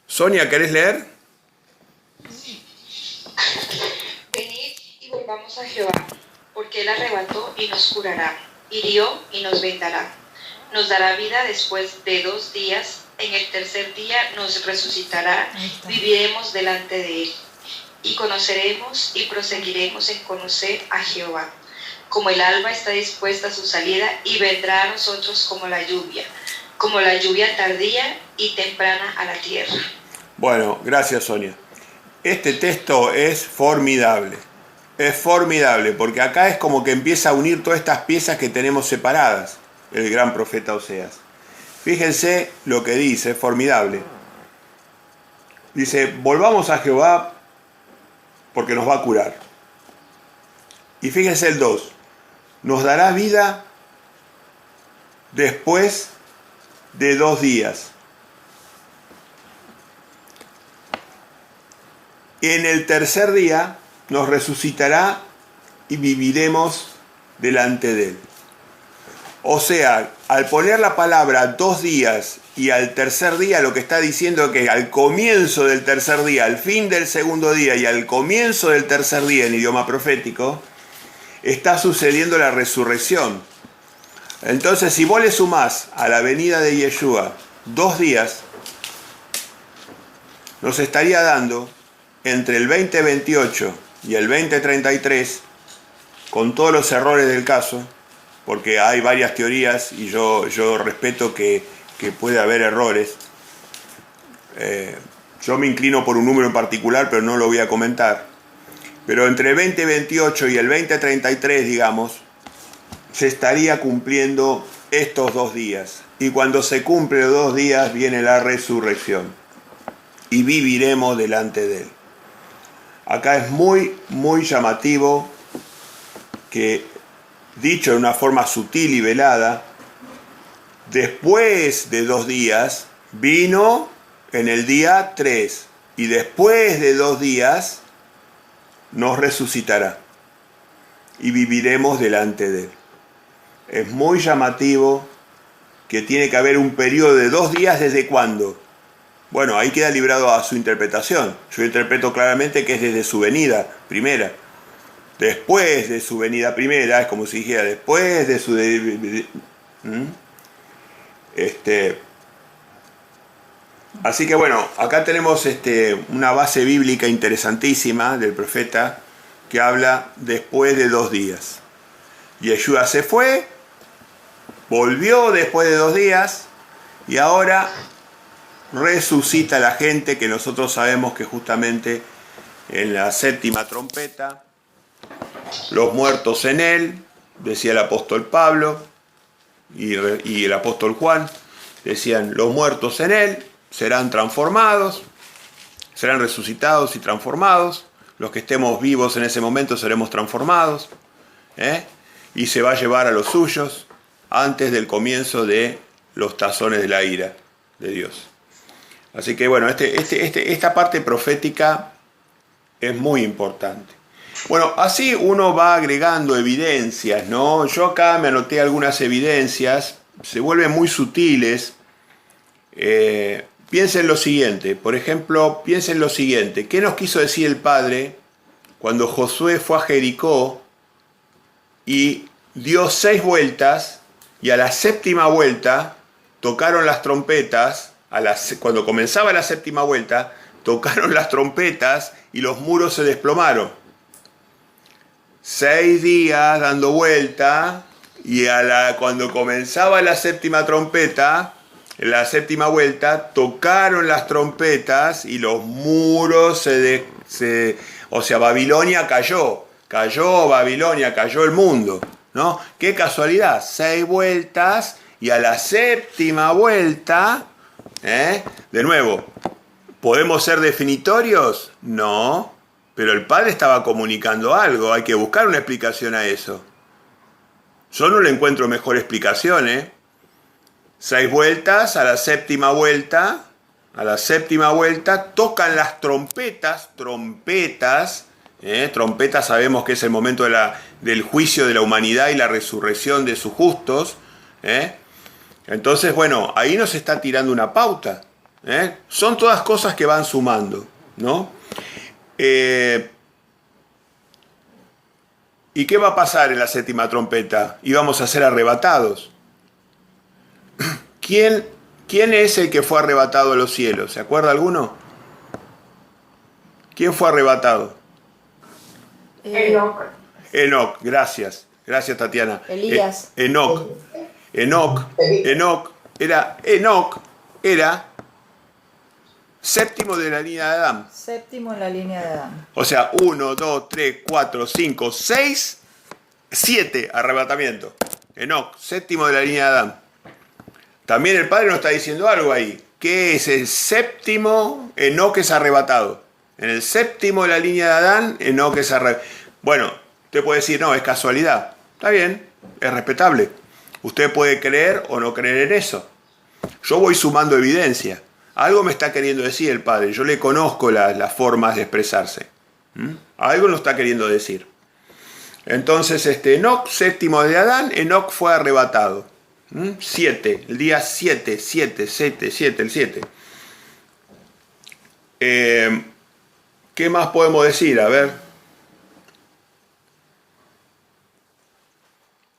Sonia, ¿querés leer? Venid y volvamos a Jehová, porque él arrebató y nos curará, hirió y nos vendará. Nos dará vida después de 2 días, en el tercer día nos resucitará, viviremos delante de él. Y conoceremos y proseguiremos en conocer a Jehová. Como el alba está dispuesta a su salida, y vendrá a nosotros como la lluvia tardía y temprana a la tierra. Bueno, gracias Sonia. Este texto es formidable porque acá es como que empieza a unir todas estas piezas que tenemos separadas, el gran profeta Oseas. Fíjense lo que dice, formidable. Dice, volvamos a Jehová porque nos va a curar. Y fíjense el 2, nos dará vida después de 2 días. En el tercer día nos resucitará y viviremos delante de él. O sea, al poner la palabra 2 días y al tercer día, lo que está diciendo es que al comienzo del tercer día, al fin del segundo día y al comienzo del tercer día en idioma profético, está sucediendo la resurrección. Entonces, si vos le sumás a la venida de Yeshua 2 días, nos estaría dando entre el 2028 y el 2033, con todos los errores del caso, porque hay varias teorías y yo respeto que puede haber errores. Yo me inclino por un número en particular, pero no lo voy a comentar. Pero entre el 2028 y el 2033, digamos, se estaría cumpliendo estos 2 días. Y cuando se cumplen los 2 días, viene la resurrección. Y viviremos delante de él. Acá es muy, muy llamativo que, dicho de una forma sutil y velada, después de 2 días, vino en el día 3. Y después de 2 días, nos resucitará. Y viviremos delante de él. Es muy llamativo que tiene que haber un periodo de 2 días. ¿Desde cuándo? Bueno, ahí queda librado a su interpretación. Yo interpreto claramente que es desde su venida primera. Después de su venida primera, es como si dijera, después de su... Así que bueno, acá tenemos una base bíblica interesantísima del profeta que habla después de 2 días. Yeshua se fue, volvió después de 2 días y ahora resucita a la gente, que nosotros sabemos que justamente en la 7ª trompeta, los muertos en él, decía el apóstol Pablo, y el apóstol Juan, decían, los muertos en él serán transformados, serán resucitados y transformados, los que estemos vivos en ese momento seremos transformados, y se va a llevar a los suyos antes del comienzo de los tazones de la ira de Dios. Así que bueno, esta parte profética es muy importante. Bueno, así uno va agregando evidencias, ¿no? Yo acá me anoté algunas evidencias, se vuelven muy sutiles. Piensen lo siguiente, por ejemplo, piensen lo siguiente. ¿Qué nos quiso decir el Padre cuando Josué fue a Jericó y dio 6 vueltas y a la 7ª vuelta tocaron las trompetas? Cuando comenzaba la 7ª vuelta, tocaron las trompetas y los muros se desplomaron. 6 días dando vuelta y cuando comenzaba la 7ª trompeta, en la 7ª vuelta, tocaron las trompetas y los muros o sea, Babilonia cayó Babilonia, cayó el mundo, ¿no? Qué casualidad, 6 vueltas y a la 7ª vuelta, de nuevo, ¿podemos ser definitorios? No, pero el Padre estaba comunicando algo, hay que buscar una explicación a eso. Yo no le encuentro mejor explicación, 6 vueltas, a la 7ª vuelta, tocan las trompetas, trompetas sabemos que es el momento del juicio de la humanidad y la resurrección de sus justos, Entonces, bueno, ahí nos está tirando una pauta, Son todas cosas que van sumando, ¿no? ¿Y qué va a pasar en la 7ª trompeta? Íbamos a ser arrebatados. ¿Quién es el que fue arrebatado a los cielos? ¿Se acuerda alguno? ¿Quién fue arrebatado? Enoc, gracias. Gracias, Tatiana. Elías. Enoc era séptimo de la línea de Adán. Séptimo en la línea de Adán. O sea, 1, 2, 3, 4, 5, 6, 7 arrebatamientos. Enoc, séptimo de la línea de Adán. También el Padre nos está diciendo algo ahí. ¿Qué es el séptimo? Enoc es arrebatado. En el séptimo de la línea de Adán, Enoc es arrebatado. Bueno, usted puede decir, no, es casualidad. Está bien, es respetable. Usted puede creer o no creer en eso. Yo voy sumando evidencia. Algo me está queriendo decir el Padre. Yo le conozco las formas de expresarse. Algo nos está queriendo decir. Entonces, Enoc, séptimo de Adán, Enoc fue arrebatado. 7, el día 7, el 7. ¿Qué más podemos decir? A ver.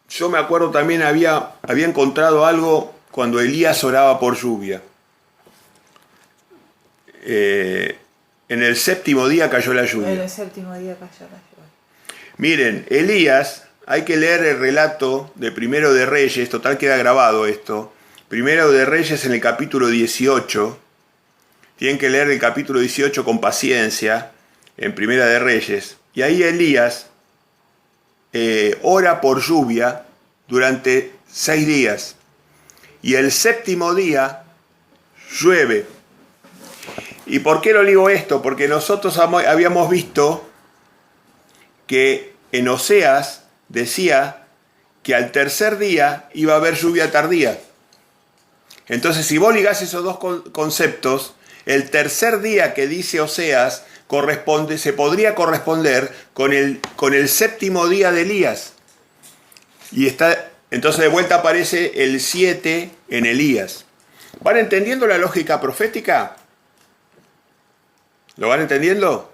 Yo me acuerdo también había encontrado algo cuando Elías oraba por lluvia. En el 7º día cayó la lluvia. En el 7º día cayó la lluvia. Miren, Elías, hay que leer el relato de Primero de Reyes, total queda grabado esto. Primero de Reyes en el capítulo 18. Tienen que leer el capítulo 18 con paciencia, en Primera de Reyes. Y ahí Elías ora por lluvia durante 6 días. Y el 7º día llueve. ¿Y por qué lo digo esto? Porque nosotros habíamos visto que en Oseas decía que al 3er día iba a haber lluvia tardía. Entonces, si vos ligás esos dos conceptos, el 3er día que dice Oseas se podría corresponder con el 7º día de Elías. Entonces de vuelta aparece el 7 en Elías. ¿Van entendiendo la lógica profética? ¿Lo van entendiendo?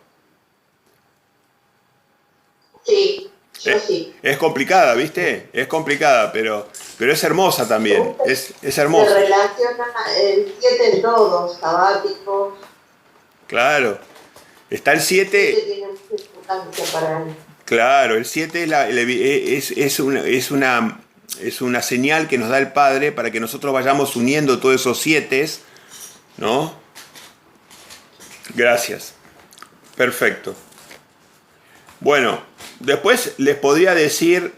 Sí, yo sí. Es complicada, ¿viste? Es complicada, pero es hermosa también. Es hermosa. Se relaciona el 7 en todos, sabáticos. Claro. Está el 7. Tiene mucha importancia para él. Claro, el 7 es una señal que nos da el Padre para que nosotros vayamos uniendo todos esos 7, ¿no? Gracias. Perfecto. Bueno, después les podría decir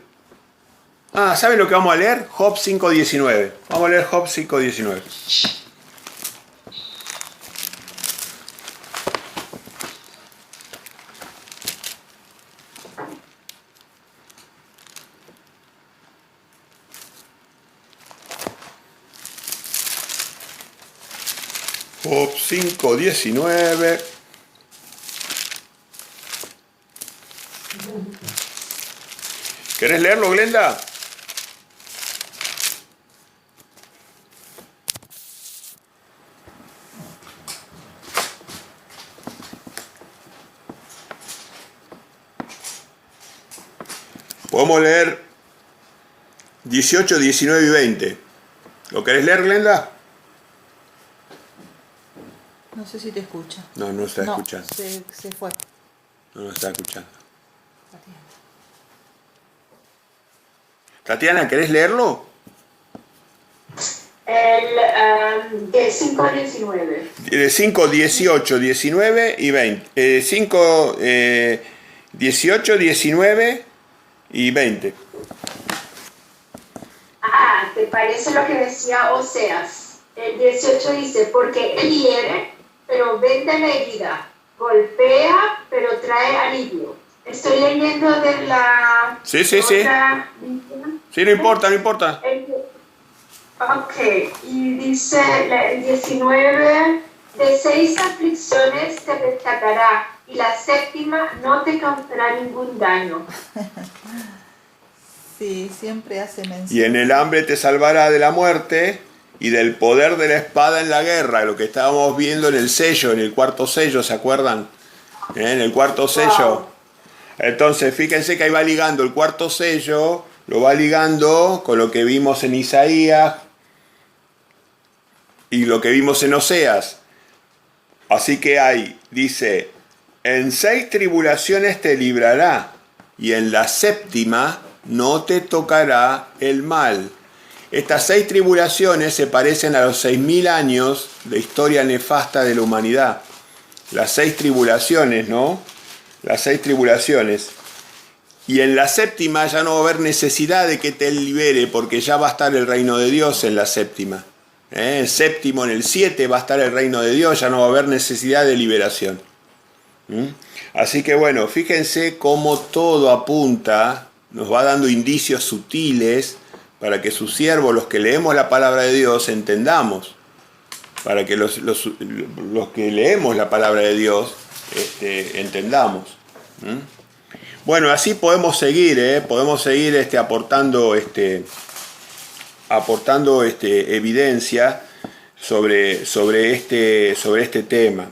Ah, ¿saben lo que vamos a leer? Job 5.19. Vamos a leer Job 5.19. Job 5.19. ¿Querés leerlo, Glenda? Podemos leer 18, 19 y 20. ¿Lo querés leer, Glenda? No sé si te escucha. No, no está escuchando. Se fue. No está escuchando. Tatiana, ¿querés leerlo? El 5:19. 5, 18, 19 y 20. 5, 18, 19 y 20. ¿Te parece lo que decía Oseas? El 18 dice, porque él hiere, pero vende la herida, golpea, pero trae alivio. Estoy leyendo de la... Sí. Sí, no importa, no importa. Ok, y dice el 19, de 6 aflicciones te rescatará, y la séptima no te causará ningún daño. Sí, siempre hace mención. Y en el hambre te salvará de la muerte y del poder de la espada en la guerra, lo que estábamos viendo en el sello, en el cuarto sello, ¿se acuerdan? En el cuarto sello. Entonces, fíjense que ahí va ligando el cuarto sello, lo va ligando con lo que vimos en Isaías y lo que vimos en Oseas. Así que ahí dice, en 6 tribulaciones te librará, y en la séptima no te tocará el mal. Estas 6 tribulaciones se parecen a los 6.000 años de historia nefasta de la humanidad. Las 6 tribulaciones, ¿no? Las 6 tribulaciones. Y en la séptima ya no va a haber necesidad de que te libere, porque ya va a estar el reino de Dios en la séptima. El séptimo, en el 7 va a estar el reino de Dios, ya no va a haber necesidad de liberación. Así que bueno, fíjense cómo todo apunta, nos va dando indicios sutiles para que sus siervos, los que leemos la palabra de Dios, entendamos. Para que los que leemos la palabra de Dios entendamos. Bueno, así podemos seguir, aportando evidencia sobre este tema.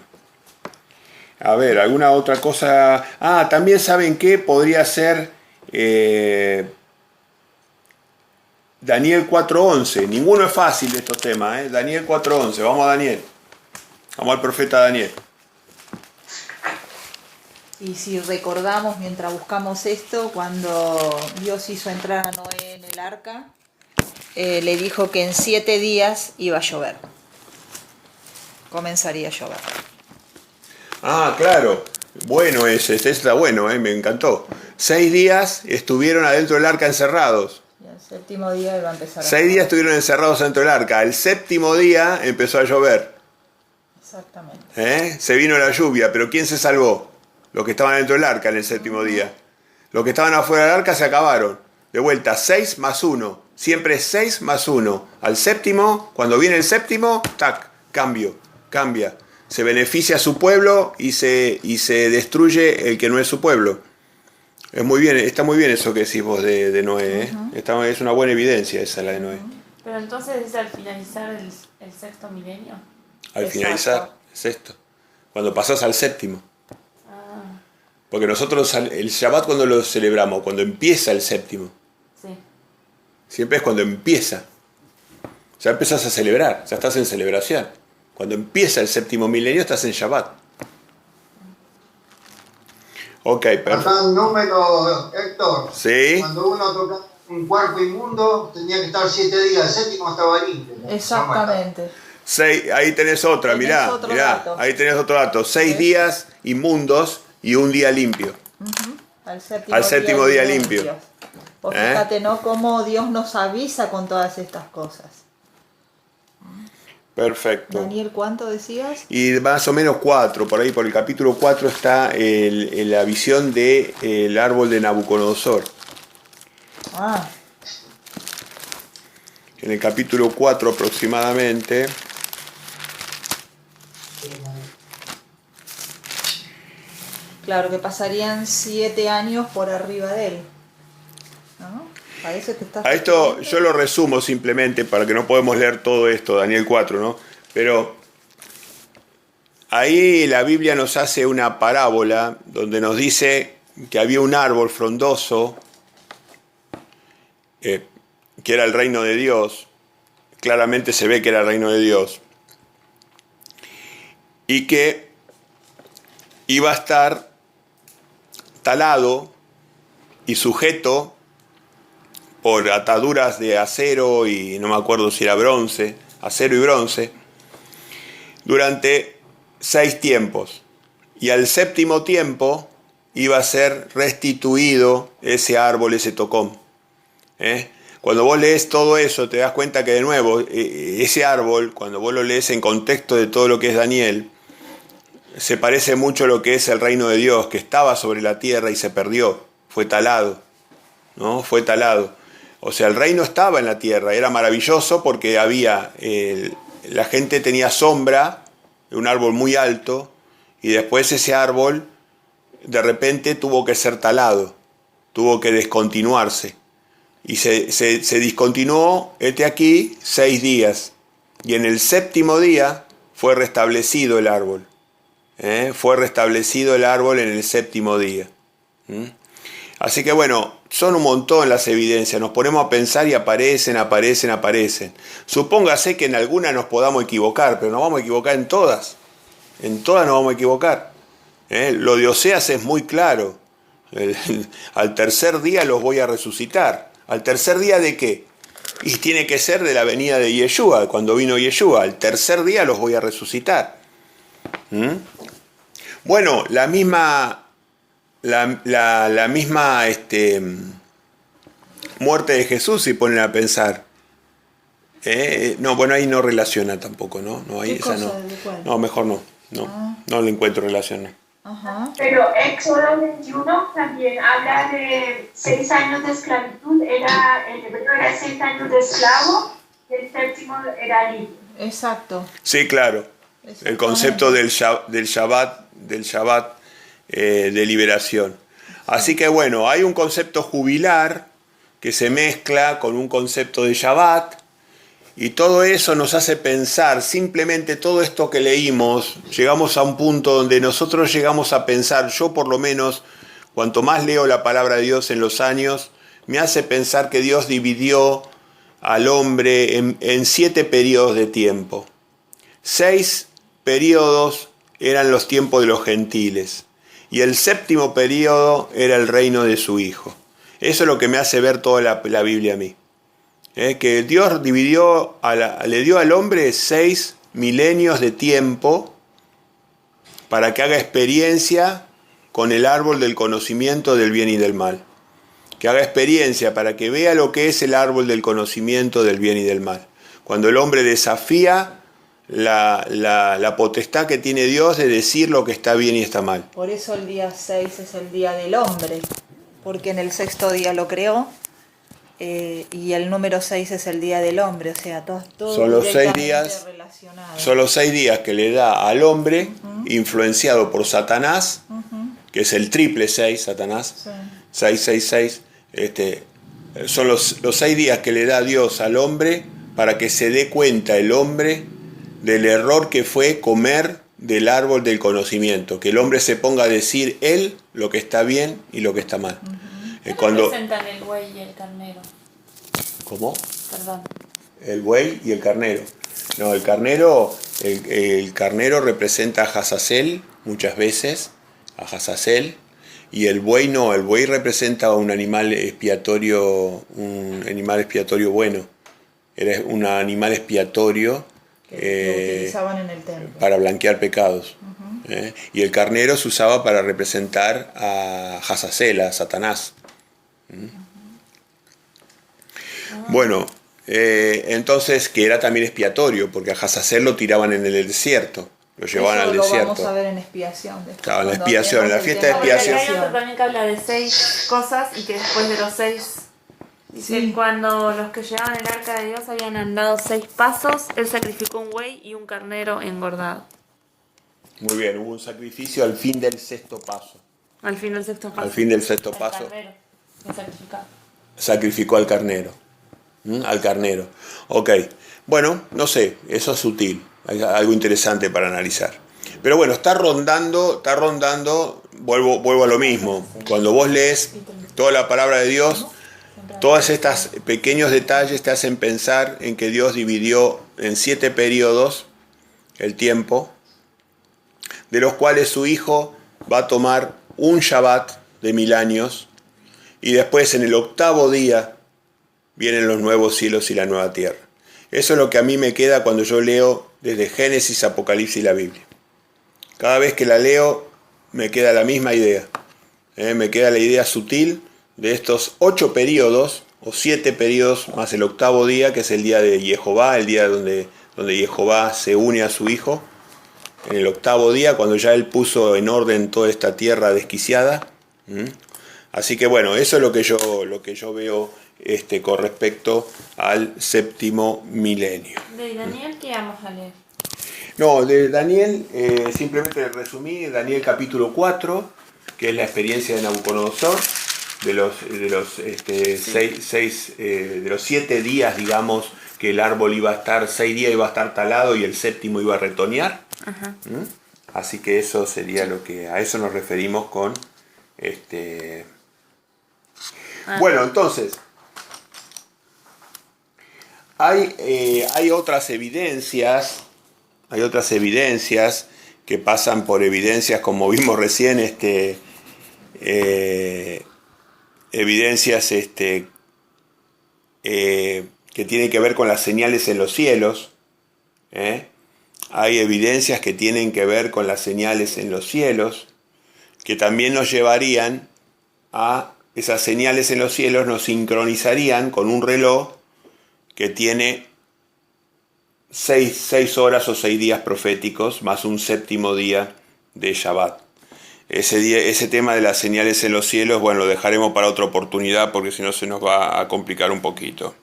A ver, ¿alguna otra cosa? También saben que podría ser Daniel 4:11. Ninguno es fácil de estos temas, Daniel 4:11. Vamos a Daniel. Vamos al profeta Daniel. Y si recordamos, mientras buscamos esto, cuando Dios hizo entrar a Noé en el arca, le dijo que en 7 días iba a llover. Comenzaría a llover. Claro. Bueno, ese está bueno, me encantó. 6 días estuvieron adentro del arca encerrados. Y el 7º día iba a empezar a 6 días estuvieron encerrados dentro del arca. El 7º día empezó a llover. Exactamente. Se vino la lluvia, pero ¿quién se salvó? Los que estaban dentro del arca en el 7º día. Los que estaban afuera del arca se acabaron. De vuelta, 6 más 1. Siempre es 6 más 1. Al 7º, cuando viene el 7º, tac, cambia. Se beneficia a su pueblo y se destruye el que no es su pueblo. Está muy bien eso que decís vos de Noé. Es una buena evidencia esa, la de Noé. Pero entonces es al finalizar el 6.º milenio. Al finalizar el 6º. Cuando pasás al 7º. Porque nosotros el Shabbat cuando lo celebramos, cuando empieza el 7º. Sí. Siempre es cuando empieza. Ya empezás a celebrar, ya estás en celebración. Cuando empieza el 7º milenio estás en Shabbat. Ok, perfecto. Acá un número, Héctor. Sí. Cuando uno toca un cuerpo inmundo, tenía que estar 7 días. El 7º estaba limpio. Exactamente. Ahí tenés otra, mirá. Ahí tenés otro dato. 6 días inmundos y un día limpio. Al séptimo día limpio. Pues fíjate, ¿no? Cómo Dios nos avisa con todas estas cosas. Perfecto. Daniel, ¿cuánto decías? Y más o menos 4, por ahí por el capítulo 4 está la visión del árbol de Nabucodonosor. Ah, En el capítulo 4 aproximadamente, claro, que pasarían 7 años por arriba de él. ¿No? Parece que está... a esto yo lo resumo simplemente para que no podemos leer todo esto, Daniel 4, ¿no? Pero ahí la Biblia nos hace una parábola donde nos dice que había un árbol frondoso, que era el reino de Dios, claramente se ve que era el reino de Dios, y que iba a estar talado y sujeto por ataduras de acero y no me acuerdo si era bronce, acero y bronce, durante 6 tiempos. Y al 7º tiempo iba a ser restituido ese árbol, ese tocón. Cuando vos lees todo eso te das cuenta que de nuevo ese árbol, cuando vos lo lees en contexto de todo lo que es Daniel, se parece mucho a lo que es el reino de Dios, que estaba sobre la tierra y se perdió, fue talado, ¿no? Fue talado. O sea, el reino estaba en la tierra, era maravilloso porque había, la gente tenía sombra de un árbol muy alto y después ese árbol de repente tuvo que ser talado, tuvo que descontinuarse. Y se discontinuó, aquí, 6 días. Y en el 7º día fue restablecido el árbol. Fue restablecido el árbol en el 7º día. Así que bueno, son un montón las evidencias. Nos ponemos a pensar y aparecen. Supóngase que en alguna nos podamos equivocar, pero nos vamos a equivocar en todas. En todas nos vamos a equivocar. Lo de Oseas es muy claro. Al 3er día los voy a resucitar. ¿Al 3er día de qué? Y tiene que ser de la venida de Yeshua, cuando vino Yeshua. Al 3er día los voy a resucitar. Bueno, la misma muerte de Jesús, si ponen a pensar. No, bueno, ahí no relaciona tampoco, ¿no? No, ahí esa no. No, mejor no. No le encuentro relación, no. Ajá. Pero Éxodo 21 también habla de 6 años de esclavitud, en hebreo era 6 años de esclavo, y el 7º era libre. Exacto. Sí, claro. El concepto del Shabbat de liberación. Así que bueno, hay un concepto jubilar que se mezcla con un concepto de Shabbat. Y todo eso nos hace pensar, simplemente todo esto que leímos, llegamos a un punto donde nosotros llegamos a pensar, yo por lo menos, cuanto más leo la palabra de Dios en los años, me hace pensar que Dios dividió al hombre en 7 periodos de tiempo. 6 periodos eran los tiempos de los gentiles, y el 7º periodo era el reino de su Hijo. Eso es lo que me hace ver toda la Biblia a mí. Que Dios le dio al hombre 6 milenios de tiempo para que haga experiencia con el árbol del conocimiento del bien y del mal. Que haga experiencia para que vea lo que es el árbol del conocimiento del bien y del mal. Cuando el hombre desafía la potestad que tiene Dios de decir lo que está bien y está mal. Por eso el día 6 es el día del hombre, porque en el 6º día lo creó. Y el número 6 es el día del hombre, o sea, todo son los 6 días relacionado. Son los 6 días que le da al hombre, influenciado por Satanás, que es el triple 6, Satanás, sí. 666, son los 6 días que le da Dios al hombre para que se dé cuenta el hombre del error que fue comer del árbol del conocimiento, que el hombre se ponga a decir él lo que está bien y lo que está mal. ¿Qué representan el buey y el carnero? ¿Cómo? Perdón. El buey y el carnero. No, el carnero representa a Hazazel muchas veces, a Hazazel, y el buey no, el buey representa un animal expiatorio bueno. Era un animal expiatorio que utilizaban en el templo para blanquear pecados. Y el carnero se usaba para representar a Hazazel, a Satanás. Bueno, entonces que era también expiatorio, porque a Hazazel lo tiraban en el desierto, lo llevaban Eso al lo desierto. vamos a ver en expiación. después, Claro, en la cuando expiación, en la hablemos del fiesta de tema Porque acá expiación. hay otro también que habla de 6 cosas y que después de los 6, dice, Sí. cuando los que llevaban el arca de Dios habían andado 6 pasos, él sacrificó un buey y un carnero engordado. Muy bien, hubo un sacrificio al fin del sexto paso. Al fin del 6º paso. Al fin del sexto El paso carnero es sacrificado. sacrificó al carnero. Al carnero. Ok, bueno, no sé, eso es sutil, hay algo interesante para analizar. Pero bueno, está rondando, vuelvo a lo mismo. Cuando vos lees toda la palabra de Dios, todos estos pequeños detalles te hacen pensar en que Dios dividió en 7 periodos el tiempo, de los cuales su Hijo va a tomar un Shabbat de 1000 años, y después en el 8º día vienen los nuevos cielos y la nueva tierra. Eso es lo que a mí me queda cuando yo leo desde Génesis, Apocalipsis y la Biblia. Cada vez que la leo me queda la misma idea. Me queda la idea sutil de estos 8 periodos, o 7 periodos, más el 8º día, que es el día de Jehová, el día donde Jehová se une a su Hijo, en el 8º día, cuando ya Él puso en orden toda esta tierra desquiciada. Así que bueno, eso es lo que yo veo con respecto al 7º milenio. ¿De Daniel qué vamos a leer? No, de Daniel, simplemente resumí, Daniel capítulo 4, que es la experiencia de Nabucodonosor, de los 7 días, digamos, que el árbol iba a estar, 6 días iba a estar talado y el 7º iba a retoñar. Ajá. Así que eso sería a eso nos referimos con Bueno, entonces, hay otras evidencias que pasan por evidencias, como vimos recién, evidencias que tienen que ver con las señales en los cielos. Hay evidencias que tienen que ver con las señales en los cielos, que también nos llevarían a esas señales en los cielos, nos sincronizarían con un reloj que tiene 6 horas o 6 días proféticos, más un 7º día de Shabbat. Ese tema de las señales en los cielos, bueno, lo dejaremos para otra oportunidad, porque si no se nos va a complicar un poquito.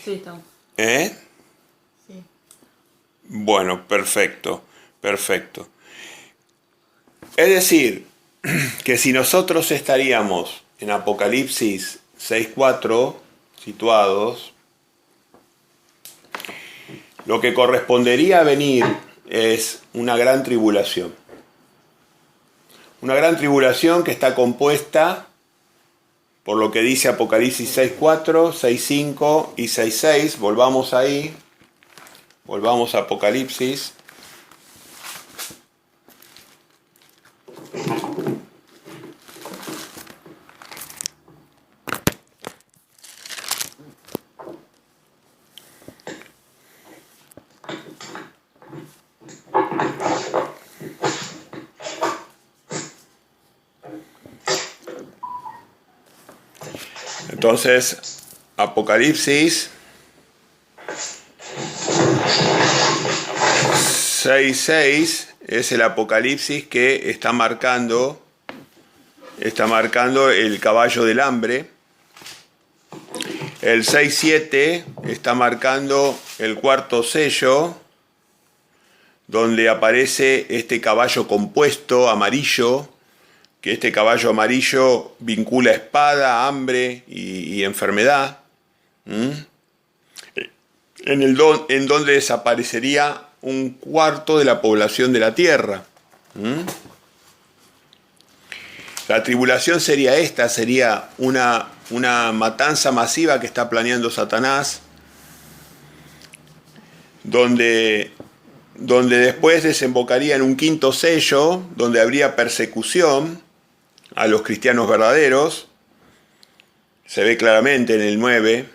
Sí, estamos. Sí. Bueno, perfecto. Es decir, que si nosotros estaríamos en Apocalipsis 6:4 situados, lo que correspondería a venir es una gran tribulación. Una gran tribulación que está compuesta por lo que dice Apocalipsis 6:4, 6:5 y 6:6. Volvamos ahí. Volvamos a Apocalipsis. Entonces, Apocalipsis 6:6 es el Apocalipsis que está marcando el caballo del hambre. El 6:7 está marcando el 4º sello, donde aparece este caballo compuesto amarillo, que este caballo amarillo vincula espada, hambre y enfermedad, en donde desaparecería 1/4 de la población de la tierra. La tribulación sería una matanza masiva que está planeando Satanás, donde después desembocaría en un 5º sello, donde habría persecución a los cristianos verdaderos. Se ve claramente en el 9,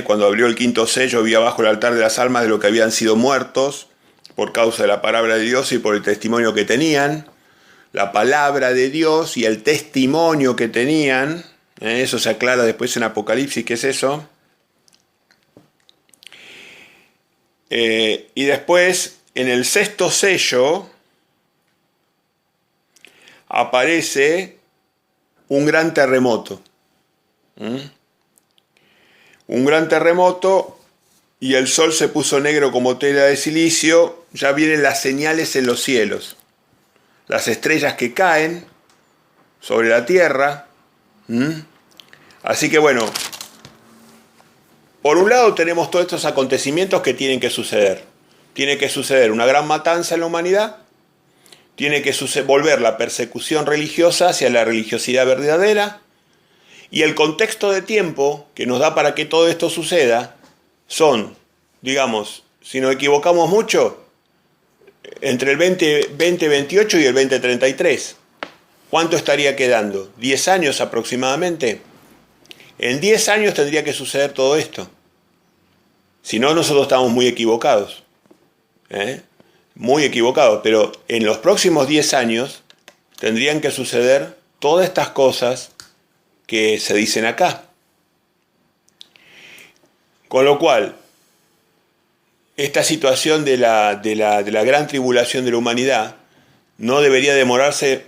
cuando abrió el 5º sello, vi abajo el altar de las almas de los que habían sido muertos por causa de la palabra de Dios y por el testimonio que tenían. La palabra de Dios y el testimonio que tenían, Eso se aclara después en Apocalipsis, ¿qué es eso? Y después, en el sexto sello, aparece un gran terremoto. Un gran terremoto y el sol se puso negro como tela de silicio. Ya vienen las señales en los cielos. Las estrellas que caen sobre la tierra. Así que bueno, por un lado tenemos todos estos acontecimientos que tienen que suceder. Tiene que suceder una gran matanza en la humanidad. Tiene que volver la persecución religiosa hacia la religiosidad verdadera. Y el contexto de tiempo que nos da para que todo esto suceda son, digamos, si nos equivocamos mucho, entre el 2028 y el 2033. ¿Cuánto estaría quedando? ¿10 años aproximadamente? En 10 años tendría que suceder todo esto. Si no, nosotros estamos muy equivocados. Muy equivocados. Pero en los próximos 10 años tendrían que suceder todas estas cosas que se dicen acá. Con lo cual, esta situación de la gran tribulación de la humanidad no debería demorarse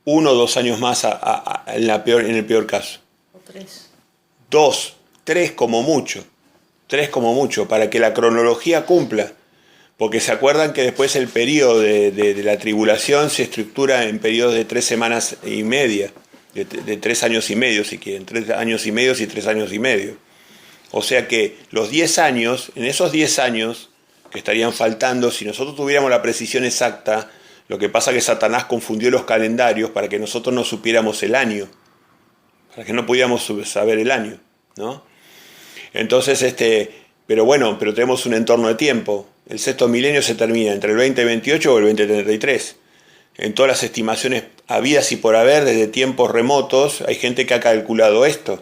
1 o 2 años más en el peor caso. O 3. 2, 3 como mucho. 3 como mucho, para que la cronología cumpla. Porque se acuerdan que después el periodo de la tribulación se estructura en periodos de 3 semanas y media. De 3 años y medio, si quieren, 3 años y medio y 3 años y medio. O sea que los 10 años, en esos 10 años que estarían faltando, si nosotros tuviéramos la precisión exacta, lo que pasa es que Satanás confundió los calendarios para que nosotros no supiéramos el año, para que no pudiéramos saber el año, ¿no? Entonces, pero tenemos un entorno de tiempo. El sexto milenio se termina entre el 2028 o el 2033. En todas las estimaciones habidas y por haber, desde tiempos remotos, hay gente que ha calculado esto.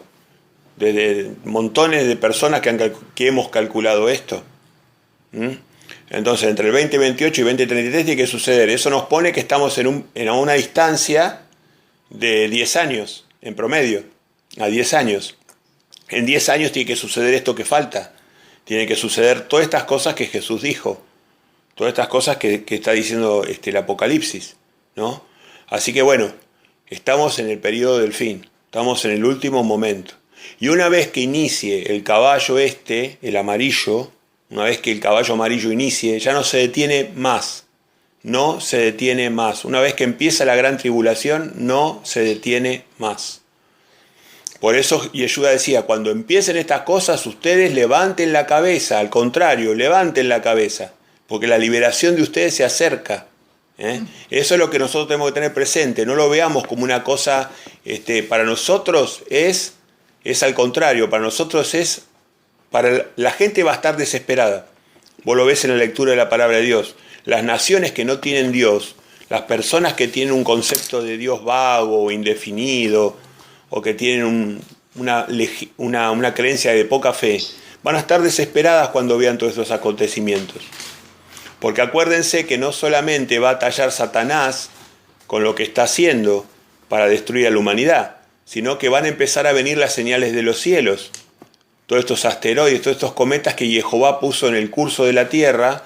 Desde montones de personas que hemos calculado esto. Entonces, entre el 2028 y 2033 tiene que suceder. Eso nos pone que estamos en una distancia de 10 años, en promedio, a 10 años. En 10 años tiene que suceder esto que falta. Tiene que suceder todas estas cosas que Jesús dijo. Todas estas cosas que está diciendo el Apocalipsis, ¿no? Así que bueno, estamos en el periodo del fin. Estamos en el último momento. Y una vez que inicie el caballo el amarillo, una vez que el caballo amarillo inicie, ya no se detiene más. No se detiene más. Una vez que empieza la gran tribulación, no se detiene más. Por eso Yeshua decía, cuando empiecen estas cosas, ustedes levanten la cabeza. Al contrario, levanten la cabeza. Porque la liberación de ustedes se acerca. Eso es lo que nosotros tenemos que tener presente. No lo veamos como una cosa, para nosotros es al contrario. Para nosotros la gente va a estar desesperada. Vos lo ves en la lectura de la palabra de Dios. Las naciones que no tienen Dios, las personas que tienen un concepto de Dios vago o indefinido, o que tienen una creencia de poca fe, van a estar desesperadas cuando vean todos estos acontecimientos. Porque acuérdense que no solamente va a tallar Satanás con lo que está haciendo para destruir a la humanidad, sino que van a empezar a venir las señales de los cielos. Todos estos asteroides, todos estos cometas que Jehová puso en el curso de la Tierra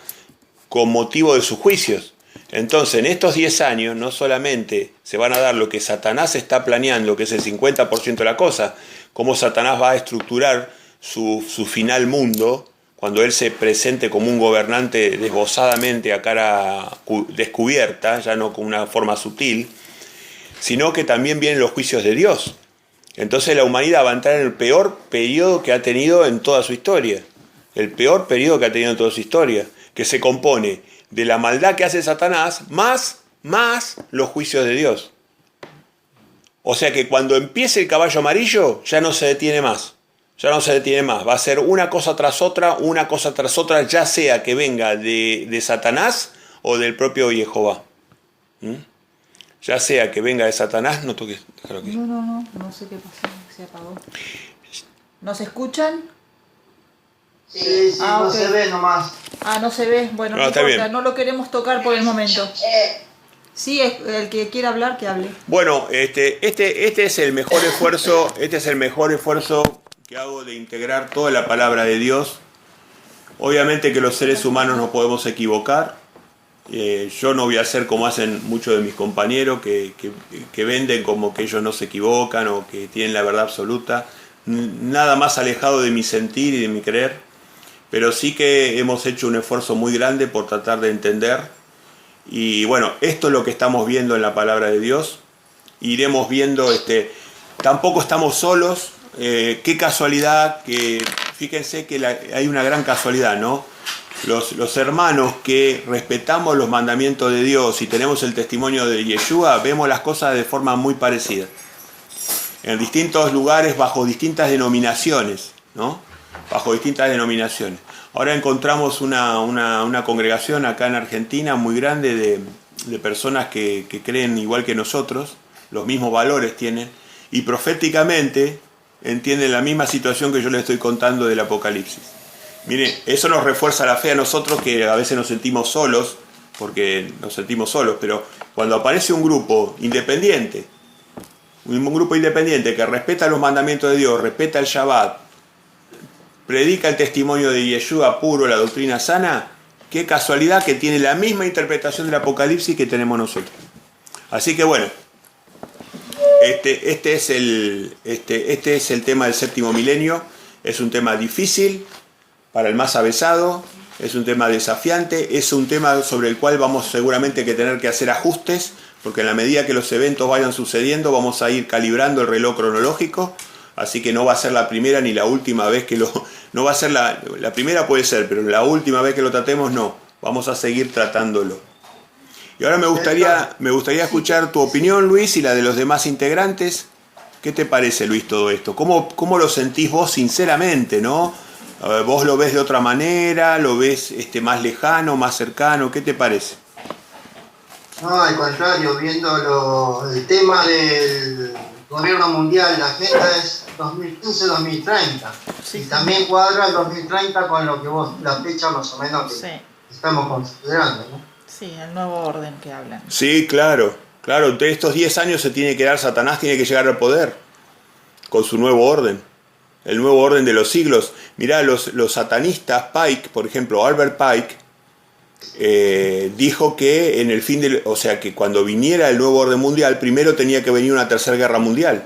con motivo de sus juicios. Entonces, en estos 10 años, no solamente se van a dar lo que Satanás está planeando, que es el 50% de la cosa, cómo Satanás va a estructurar su final mundo, cuando él se presente como un gobernante desbozadamente a cara descubierta, ya no con una forma sutil, sino que también vienen los juicios de Dios. Entonces la humanidad va a entrar en el peor periodo que ha tenido en toda su historia. El peor periodo que ha tenido en toda su historia, que se compone de la maldad que hace Satanás, más los juicios de Dios. O sea que cuando empiece el caballo amarillo, ya no se detiene más. Ya no se detiene más. Va a ser una cosa tras otra, ya sea que venga de Satanás o del propio Jehová. Ya sea que venga de Satanás, no toques. No sé qué pasó, se apagó. ¿Nos escuchan? Sí, no okay. se ve nomás. No se ve, bueno, no está importa, bien. no lo queremos tocar por el momento. Sí, el que quiera hablar, que hable. Bueno, este es el mejor esfuerzo, que hago de integrar toda la palabra de Dios. Obviamente que los seres humanos nos podemos equivocar. Yo no voy a hacer como hacen muchos de mis compañeros que venden como que ellos no se equivocan o que tienen la verdad absoluta. Nada más alejado de mi sentir y de mi creer. Pero sí que hemos hecho un esfuerzo muy grande por tratar de entender. Y bueno, esto es lo que estamos viendo en la palabra de Dios. Iremos viendo, tampoco estamos solos. Qué casualidad, que fíjense que hay una gran casualidad, ¿no? Los hermanos que respetamos los mandamientos de Dios y tenemos el testimonio de Yeshua, vemos las cosas de forma muy parecida. En distintos lugares, bajo distintas denominaciones, ¿no? Bajo distintas denominaciones. Ahora encontramos una congregación acá en Argentina muy grande de personas que creen igual que nosotros, los mismos valores tienen, y proféticamente entienden la misma situación que yo les estoy contando del Apocalipsis. Miren, eso nos refuerza la fe a nosotros, que a veces nos sentimos solos, pero cuando aparece un grupo independiente que respeta los mandamientos de Dios, respeta el Shabbat, predica el testimonio de Yeshua puro, la doctrina sana, qué casualidad que tiene la misma interpretación del Apocalipsis que tenemos nosotros. Así que bueno, este es el tema del séptimo milenio. Es un tema difícil para el más avesado, es un tema desafiante, es un tema sobre el cual vamos seguramente que tener que hacer ajustes, porque en la medida que los eventos vayan sucediendo vamos a ir calibrando el reloj cronológico. Así que no va a ser la primera ni la última vez que no va a ser la primera puede ser, pero la última vez que lo tratemos no. Vamos a seguir tratándolo. Y ahora me gustaría escuchar tu opinión, Luis, y la de los demás integrantes. ¿Qué te parece, Luis, todo esto? ¿Cómo lo sentís vos sinceramente, no? ¿Vos lo ves de otra manera? ¿Lo ves más lejano, más cercano? ¿Qué te parece? No, al contrario, viendo el tema del gobierno mundial, la agenda es 2015-2030. Sí, y también cuadra el 2030 con lo que vos, la fecha más o menos que estamos considerando, ¿no? Sí, el nuevo orden que hablan. Sí, claro. De estos 10 años se tiene que dar, Satanás tiene que llegar al poder con su nuevo orden. El nuevo orden de los siglos. Mirá, los satanistas, Pike, por ejemplo, Albert Pike, dijo que en el fin que cuando viniera el nuevo orden mundial, primero tenía que venir una tercera guerra mundial.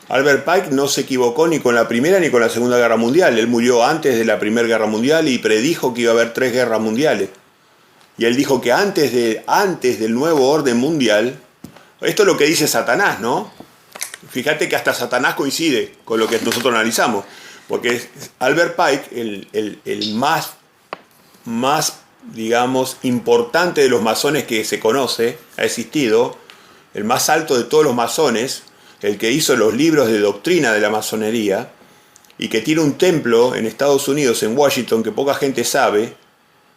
Albert Pike no se equivocó ni con la primera ni con la segunda guerra mundial. Él murió antes de la primera guerra mundial y predijo que iba a haber 3 guerras mundiales. Y él dijo que antes del nuevo orden mundial, esto es lo que dice Satanás, ¿no? Fíjate que hasta Satanás coincide con lo que nosotros analizamos, porque Albert Pike, el más digamos, importante de los masones que se conoce, ha existido, el más alto de todos los masones, el que hizo los libros de doctrina de la masonería, y que tiene un templo en Estados Unidos, en Washington, que poca gente sabe,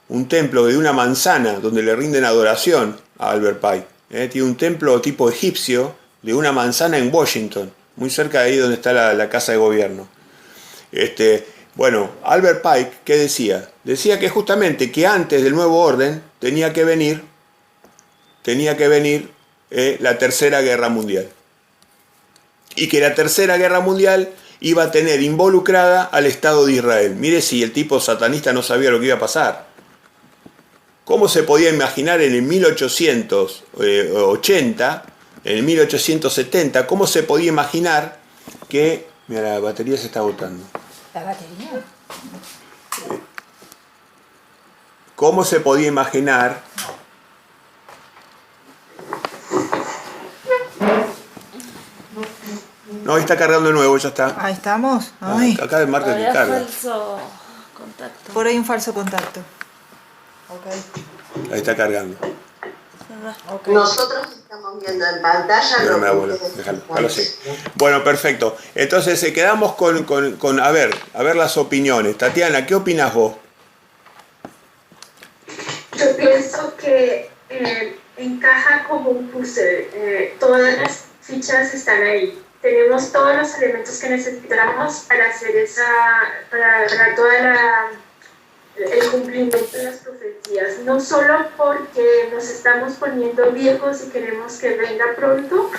un templo de una manzana donde le rinden adoración a Albert Pike. Tiene un templo tipo egipcio de una manzana en Washington, muy cerca de ahí donde está la casa de gobierno. Bueno, Albert Pike, ¿qué decía? Decía que justamente que antes del nuevo orden tenía que venir la tercera guerra mundial. Y que la tercera guerra mundial iba a tener involucrada al Estado de Israel. Mire si el tipo satanista no sabía lo que iba a pasar. ¿Cómo se podía imaginar en el 1880, en el 1870, cómo se podía imaginar que... Mira, la batería se está agotando. ¿La batería? ¿Cómo se podía imaginar? No, ahí está cargando de nuevo, ya está. Ahí estamos. Ay. Acá el marca que carga. Falso contacto. Por ahí un falso contacto. Okay. Ahí está cargando. Okay. Nosotros estamos viendo en pantalla. Déjalo así. Bueno, perfecto. Entonces quedamos con a ver las opiniones. Tatiana, ¿qué opinas vos? Yo pienso que encaja como un puzzle. Todas las fichas están ahí. Tenemos todos los elementos que necesitamos para hacer para toda el cumplimiento de las profecías, no solo porque nos estamos poniendo viejos y queremos que venga pronto,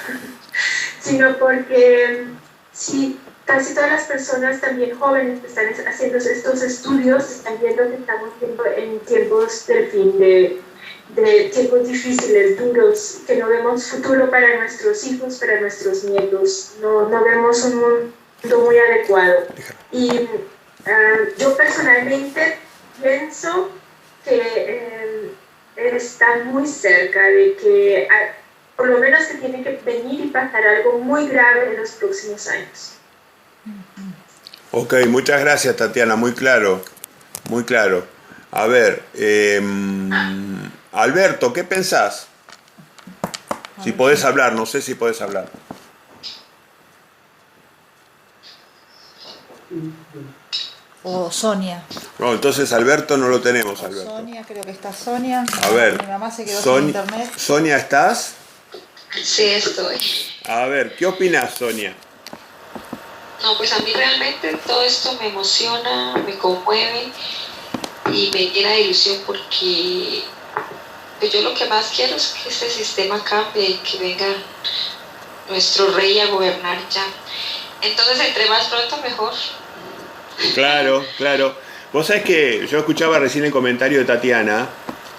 sino porque sí, casi todas las personas también jóvenes que están haciendo estos estudios están viendo que estamos en tiempos del fin, de tiempos difíciles, duros, que no vemos futuro para nuestros hijos, para nuestros nietos, no vemos un mundo muy adecuado. Y yo personalmente pienso que está muy cerca de que, por lo menos que tiene que venir y pasar algo muy grave en los próximos años. Ok, muchas gracias, Tatiana, muy claro, muy claro. A ver, Alberto, ¿qué pensás? Si podés hablar, no sé si podés hablar. O Sonia. No, entonces Alberto no lo tenemos, Alberto. Sonia, creo que está Sonia. A ver, Mi mamá se quedó sin internet. Sonia, ¿estás? Sí, estoy. A ver, ¿qué opinás, Sonia? No, pues a mí realmente todo esto me emociona, me conmueve y me llena de ilusión porque pues yo lo que más quiero es que este sistema cambie y que venga nuestro rey a gobernar ya. Entonces, entre más pronto mejor. Claro, claro. Vos sabés que yo escuchaba recién el comentario de Tatiana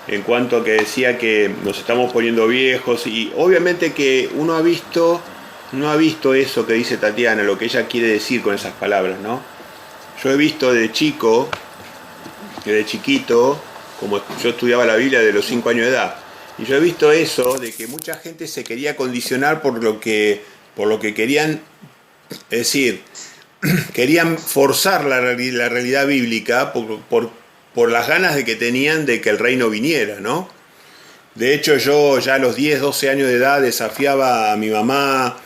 en cuanto a que decía que nos estamos poniendo viejos y obviamente que uno no ha visto eso que dice Tatiana, lo que ella quiere decir con esas palabras, ¿no? Yo he visto de chico, de chiquito, como yo estudiaba la Biblia de los 5 años de edad, y yo he visto eso de que mucha gente se quería condicionar por lo que querían, es decir, querían forzar la realidad bíblica por las ganas de que tenían de que el reino viniera, ¿no? De hecho, yo ya a los 10, 12 años de edad desafiaba a mi mamá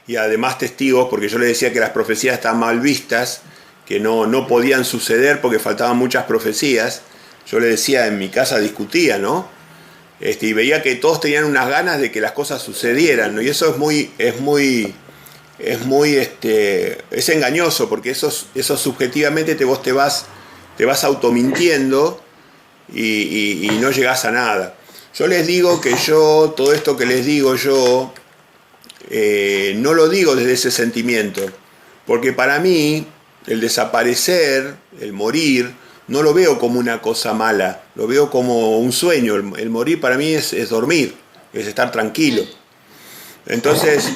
y a demás testigos, porque yo le decía que las profecías estaban mal vistas, que no podían suceder porque faltaban muchas profecías. Yo le decía, en mi casa discutía, ¿no? Y veía que todos tenían unas ganas de que las cosas sucedieran, ¿no? Y eso es engañoso, porque eso subjetivamente vos te vas automintiendo y no llegás a nada. Yo les digo que todo esto que les digo yo, no lo digo desde ese sentimiento, porque para mí el desaparecer, el morir, no lo veo como una cosa mala, lo veo como un sueño. El morir para mí es dormir, es estar tranquilo. Entonces,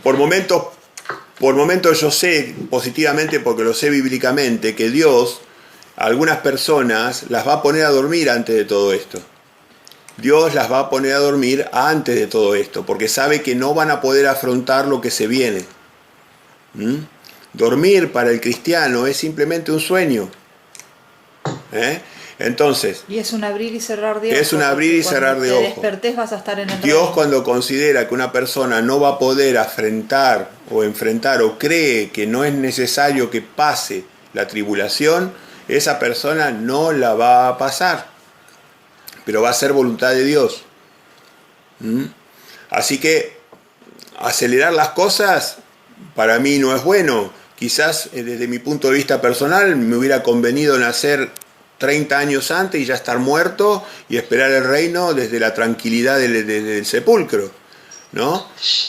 por momentos yo sé positivamente, porque lo sé bíblicamente, que Dios a algunas personas las va a poner a dormir antes de todo esto. Dios las va a poner a dormir antes de todo esto, porque sabe que no van a poder afrontar lo que se viene. Dormir para el cristiano es simplemente un sueño. Entonces, y es un abrir y cerrar de ojos. Es un abrir y cerrar de ojos. Cuando te despertés vas a estar en el Dios reino. cuando considera que una persona no va a poder enfrentar o cree que no es necesario que pase la tribulación, esa persona no la va a pasar, pero va a ser voluntad de Dios. Así que acelerar las cosas para mí no es bueno. Quizás desde mi punto de vista personal me hubiera convenido nacer 30 años antes y ya estar muerto y esperar el reino desde la tranquilidad del sepulcro, ¿no?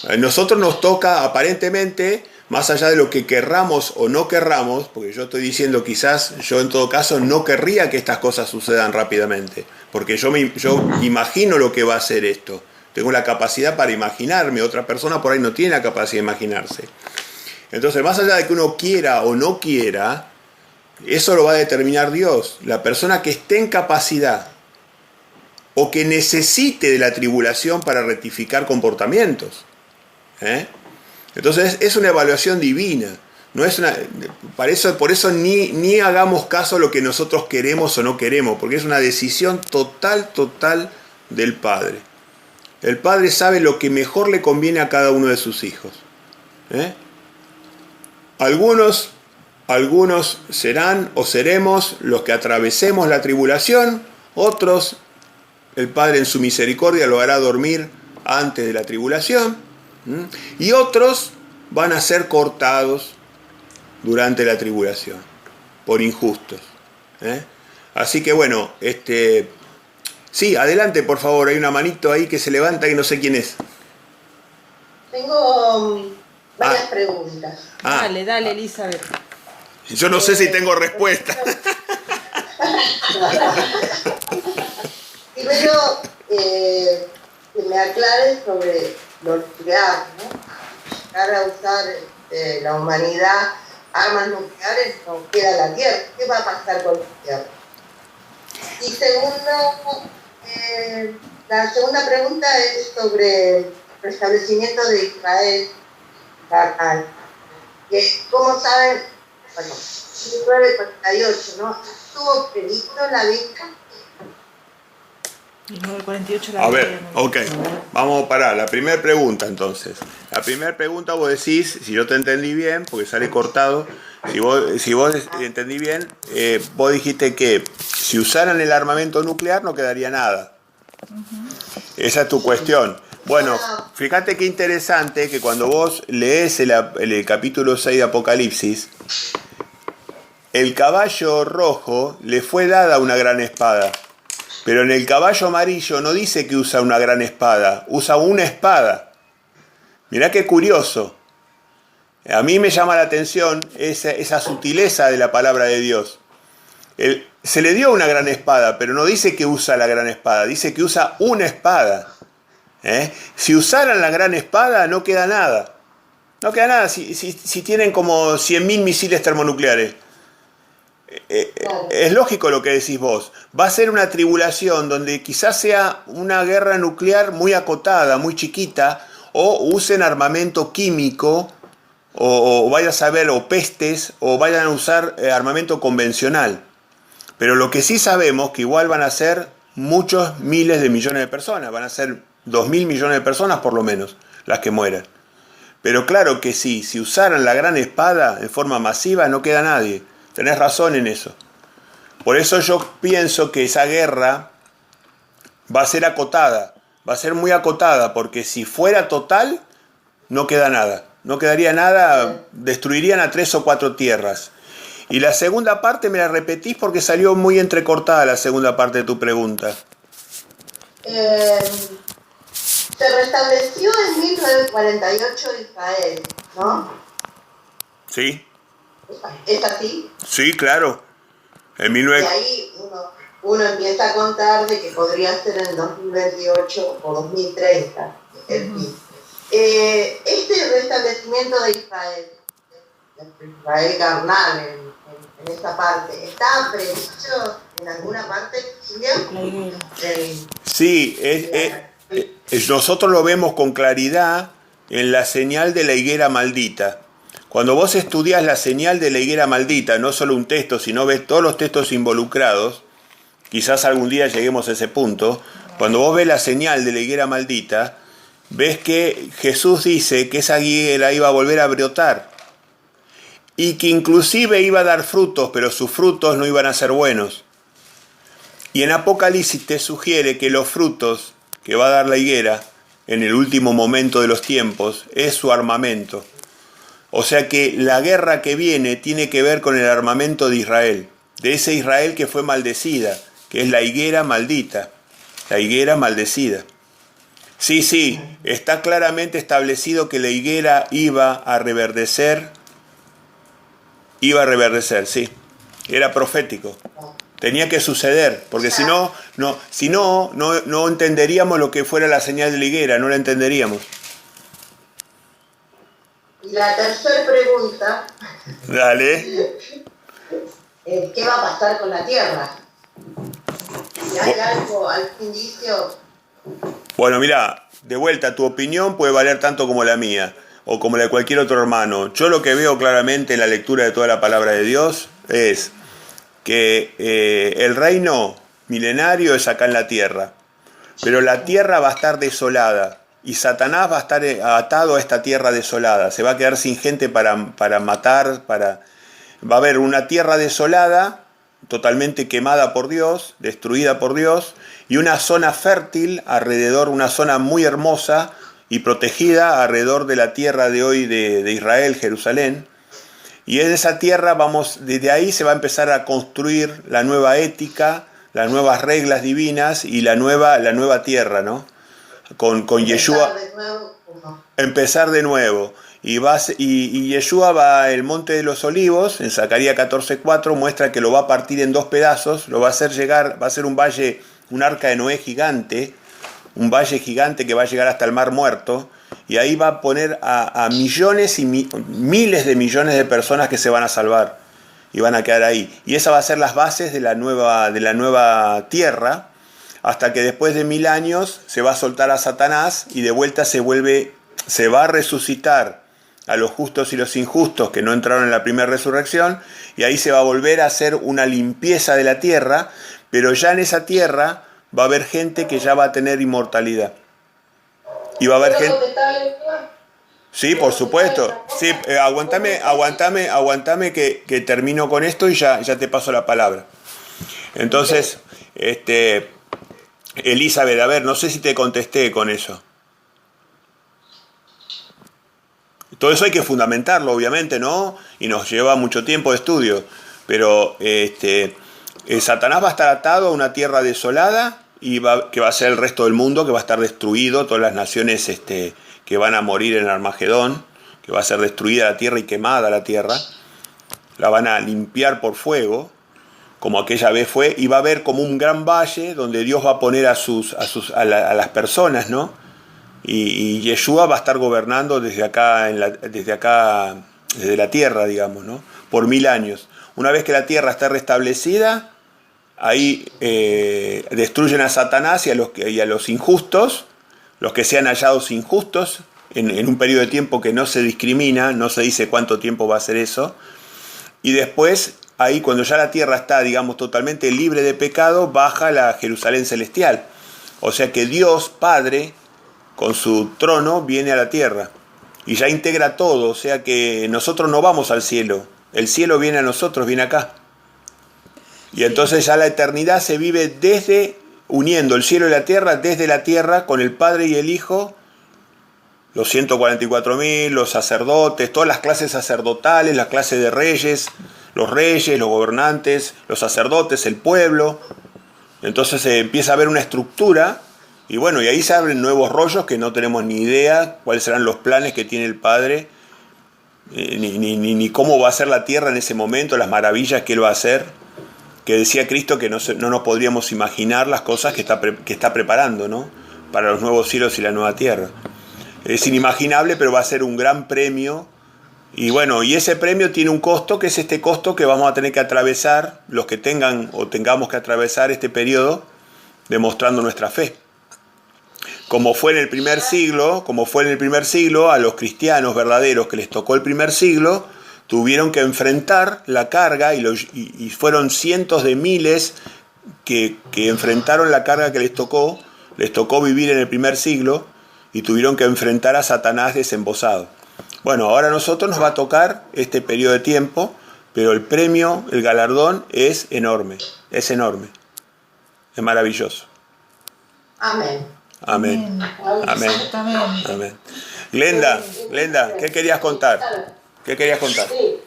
A nosotros nos toca aparentemente, más allá de lo que querramos o no querramos, porque yo estoy diciendo quizás yo en todo caso no querría que estas cosas sucedan rápidamente, porque yo imagino lo que va a ser esto, tengo la capacidad para imaginarme, otra persona por ahí no tiene la capacidad de imaginarse. Entonces, más allá de que uno quiera o no quiera, eso lo va a determinar Dios. La persona que esté en capacidad o que necesite de la tribulación para rectificar comportamientos. Entonces es una evaluación divina. No es por eso ni hagamos caso a lo que nosotros queremos o no queremos, porque es una decisión total del Padre. El Padre sabe lo que mejor le conviene a cada uno de sus hijos. Algunos serán o seremos los que atravesemos la tribulación, otros el Padre en su misericordia lo hará dormir antes de la tribulación, y otros van a ser cortados durante la tribulación por injustos. ¿eh? Así que bueno, sí, adelante por favor, hay una manito ahí que se levanta y no sé quién es. Tengo varias preguntas. Dale, Elizabeth. Yo no sé si tengo respuesta. Primero, que me aclares sobre lo nuclear, ¿no? Llegar a usar la humanidad armas nucleares, no queda la Tierra. ¿Qué va a pasar con la Tierra? Y segundo, la segunda pregunta es sobre el restablecimiento de Israel. ¿Cómo saben? Bueno, 1948, ¿no? ¿Estuvo previsto la Biblia? 1948 la A ver, ok, vamos a parar. La primera pregunta entonces. La primera pregunta vos decís, si yo te entendí bien, porque sale cortado, si vos entendí bien, vos dijiste que si usaran el armamento nuclear no quedaría nada. Esa es tu cuestión. Bueno, fíjate qué interesante que cuando vos lees el capítulo 6 de Apocalipsis, el caballo rojo le fue dada una gran espada. Pero en el caballo amarillo no dice que usa una gran espada, usa una espada. Mirá qué curioso. A mí me llama la atención esa sutileza de la palabra de Dios. Se le dio una gran espada, pero no dice que usa la gran espada, dice que usa una espada. Si usaran la gran espada no queda nada. No queda nada si tienen como 100.000 misiles termonucleares. Es lógico lo que decís vos. Va a ser una tribulación donde quizás sea una guerra nuclear muy acotada, muy chiquita, o usen armamento químico, o vaya a saber, o pestes, o vayan a usar armamento convencional. Pero lo que sí sabemos que igual van a ser muchos miles de millones de personas, van a ser 2.000 millones de personas por lo menos las que mueran. Pero claro que sí, si usaran la gran espada en forma masiva no queda nadie. Tenés razón en eso. Por eso yo pienso que esa guerra va a ser acotada, va a ser muy acotada, porque si fuera total, no queda nada. No quedaría nada, destruirían a 3 o 4 tierras. Y la segunda parte me la repetís porque salió muy entrecortada la segunda parte de tu pregunta. Se restableció en 1948 Israel, ¿no? ¿Sí? ¿Es así? Sí, claro. En Y ahí uno empieza a contar de que podría ser en 2028 o 2030. Este restablecimiento de Israel carnal en esta parte, ¿está previsto en alguna parte, Silvia? Sí, nosotros lo vemos con claridad en la señal de la higuera maldita. Cuando vos estudias la señal de la higuera maldita, no solo un texto, sino ves todos los textos involucrados, quizás algún día lleguemos a ese punto, cuando vos ves la señal de la higuera maldita, ves que Jesús dice que esa higuera iba a volver a brotar y que inclusive iba a dar frutos, pero sus frutos no iban a ser buenos. Y en Apocalipsis te sugiere que los frutos que va a dar la higuera en el último momento de los tiempos es su armamento. O sea que la guerra que viene tiene que ver con el armamento de Israel, de ese Israel que fue maldecida, que es la higuera maldita, la higuera maldecida. Sí, está claramente establecido que la higuera iba a reverdecer, sí, era profético. Tenía que suceder, porque si no entenderíamos lo que fuera la señal de la higuera, no la entenderíamos. Y la tercera pregunta. Dale. ¿Qué va a pasar con la Tierra? Si hay algún indicio. Bueno, mira, de vuelta, tu opinión puede valer tanto como la mía, o como la de cualquier otro hermano. Yo lo que veo claramente en la lectura de toda la palabra de Dios es que el reino milenario es acá en la tierra, pero la tierra va a estar desolada. Y Satanás va a estar atado a esta tierra desolada. Se va a quedar sin gente para matar. Va a haber una tierra desolada, totalmente quemada por Dios, destruida por Dios, y una zona fértil alrededor, una zona muy hermosa y protegida alrededor de la tierra de hoy de Israel, Jerusalén. Y en esa tierra desde ahí se va a empezar a construir la nueva ética, las nuevas reglas divinas y la nueva tierra, ¿no? Con Yeshua. Empezar de nuevo. Y Yeshua va al Monte de los Olivos, en Zacarías 14:4, muestra que lo va a partir en 2 pedazos, lo va a hacer llegar, va a ser un valle, un arca de Noé gigante, un valle gigante que va a llegar hasta el Mar Muerto, y ahí va a poner a millones y miles de millones de personas que se van a salvar y van a quedar ahí. Y esa va a ser las bases de la nueva tierra, hasta que después de 1000 años se va a soltar a Satanás y de vuelta se va a resucitar a los justos y los injustos que no entraron en la primera resurrección, y ahí se va a volver a hacer una limpieza de la tierra, pero ya en esa tierra va a haber gente que ya va a tener inmortalidad. Y va a haber gente... Sí, por supuesto. Sí, aguantame que termino con esto y ya te paso la palabra. Entonces, Elizabeth, a ver, no sé si te contesté con eso. Todo eso hay que fundamentarlo, obviamente, ¿no? Y nos lleva mucho tiempo de estudio. Pero Satanás va a estar atado a una tierra desolada y que va a ser el resto del mundo, que va a estar destruido, todas las naciones que van a morir en Armagedón, que va a ser destruida la tierra y quemada la tierra. La van a limpiar por fuego, como aquella vez fue, y va a haber como un gran valle donde Dios va a poner a las personas, ¿no? Y Yeshua va a estar gobernando desde la tierra, digamos, ¿no? Por 1000 años. Una vez que la tierra está restablecida, ahí destruyen a Satanás y a los injustos, los que sean hallados injustos, en un periodo de tiempo que no se discrimina, no se dice cuánto tiempo va a ser eso. Y después, ahí cuando ya la tierra está, digamos, totalmente libre de pecado, baja la Jerusalén celestial. O sea que Dios Padre, con su trono, viene a la tierra y ya integra todo, o sea que nosotros no vamos al cielo, el cielo viene a nosotros, viene acá. Y entonces ya la eternidad se vive uniendo el cielo y la tierra, desde la tierra, con el Padre y el Hijo, los 144.000, los sacerdotes, todas las clases sacerdotales, las clases de reyes, los gobernantes, los sacerdotes, el pueblo. Entonces empieza a haber una estructura. Y bueno, y ahí se abren nuevos rollos que no tenemos ni idea cuáles serán los planes que tiene el Padre, ni cómo va a ser la tierra en ese momento, las maravillas que Él va a hacer, que decía Cristo que no nos podríamos imaginar las cosas que está preparando, ¿no? Para los nuevos cielos y la nueva tierra. Es inimaginable, pero va a ser un gran premio. Y bueno, y ese premio tiene un costo, que es este costo que vamos a tener que atravesar, los que tengan o tengamos que atravesar este periodo, demostrando nuestra fe. Como fue en el primer siglo, a los cristianos verdaderos que les tocó el primer siglo, tuvieron que enfrentar la carga y fueron cientos de miles que enfrentaron la carga que les tocó vivir en el primer siglo y tuvieron que enfrentar a Satanás desembosado. Bueno, ahora a nosotros nos va a tocar este periodo de tiempo, pero el premio, el galardón es enorme, es maravilloso. Amén. Amén. Amén. Amén. Glenda, ¿qué querías contar? Sí,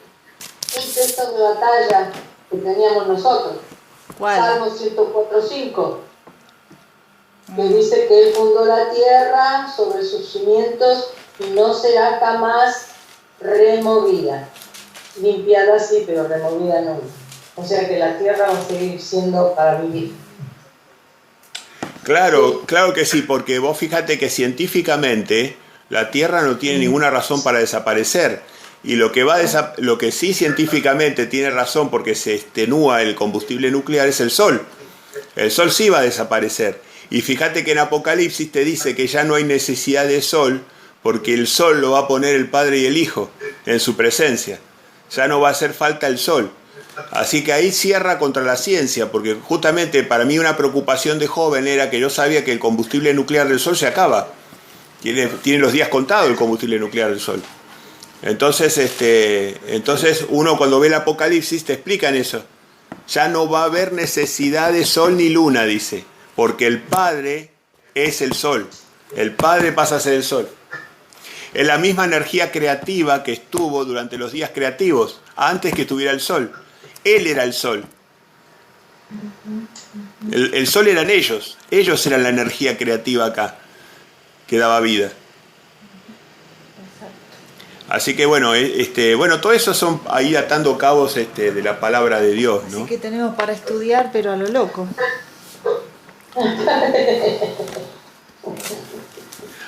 un texto de batalla que teníamos nosotros. ¿Cuál? Salmo 104:5, que dice que Él fundó la tierra sobre sus cimientos y no será jamás removida. Limpiada sí, pero removida no. O sea que la tierra va a seguir siendo para vivir. Claro que sí, porque vos fíjate que científicamente la Tierra no tiene ninguna razón para desaparecer. Y lo que sí científicamente tiene razón porque se extenúa el combustible nuclear es el Sol. El Sol sí va a desaparecer. Y fíjate que en Apocalipsis te dice que ya no hay necesidad de Sol porque el Sol lo va a poner el Padre y el Hijo en su presencia. Ya no va a hacer falta el Sol. Así que ahí cierra contra la ciencia, porque justamente para mí una preocupación de joven era que yo sabía que el combustible nuclear del Sol se acaba. Tiene los días contados el combustible nuclear del Sol. Entonces uno cuando ve el Apocalipsis te explican eso. Ya no va a haber necesidad de sol ni luna, dice, porque el Padre es el Sol. El Padre pasa a ser el Sol. Es la misma energía creativa que estuvo durante los días creativos, antes que estuviera el sol. Él era el sol. El sol eran ellos eran la energía creativa acá, que daba vida. Así que bueno, todo eso son ahí atando cabos de la palabra de Dios, ¿no? Así que tenemos para estudiar, pero a lo loco.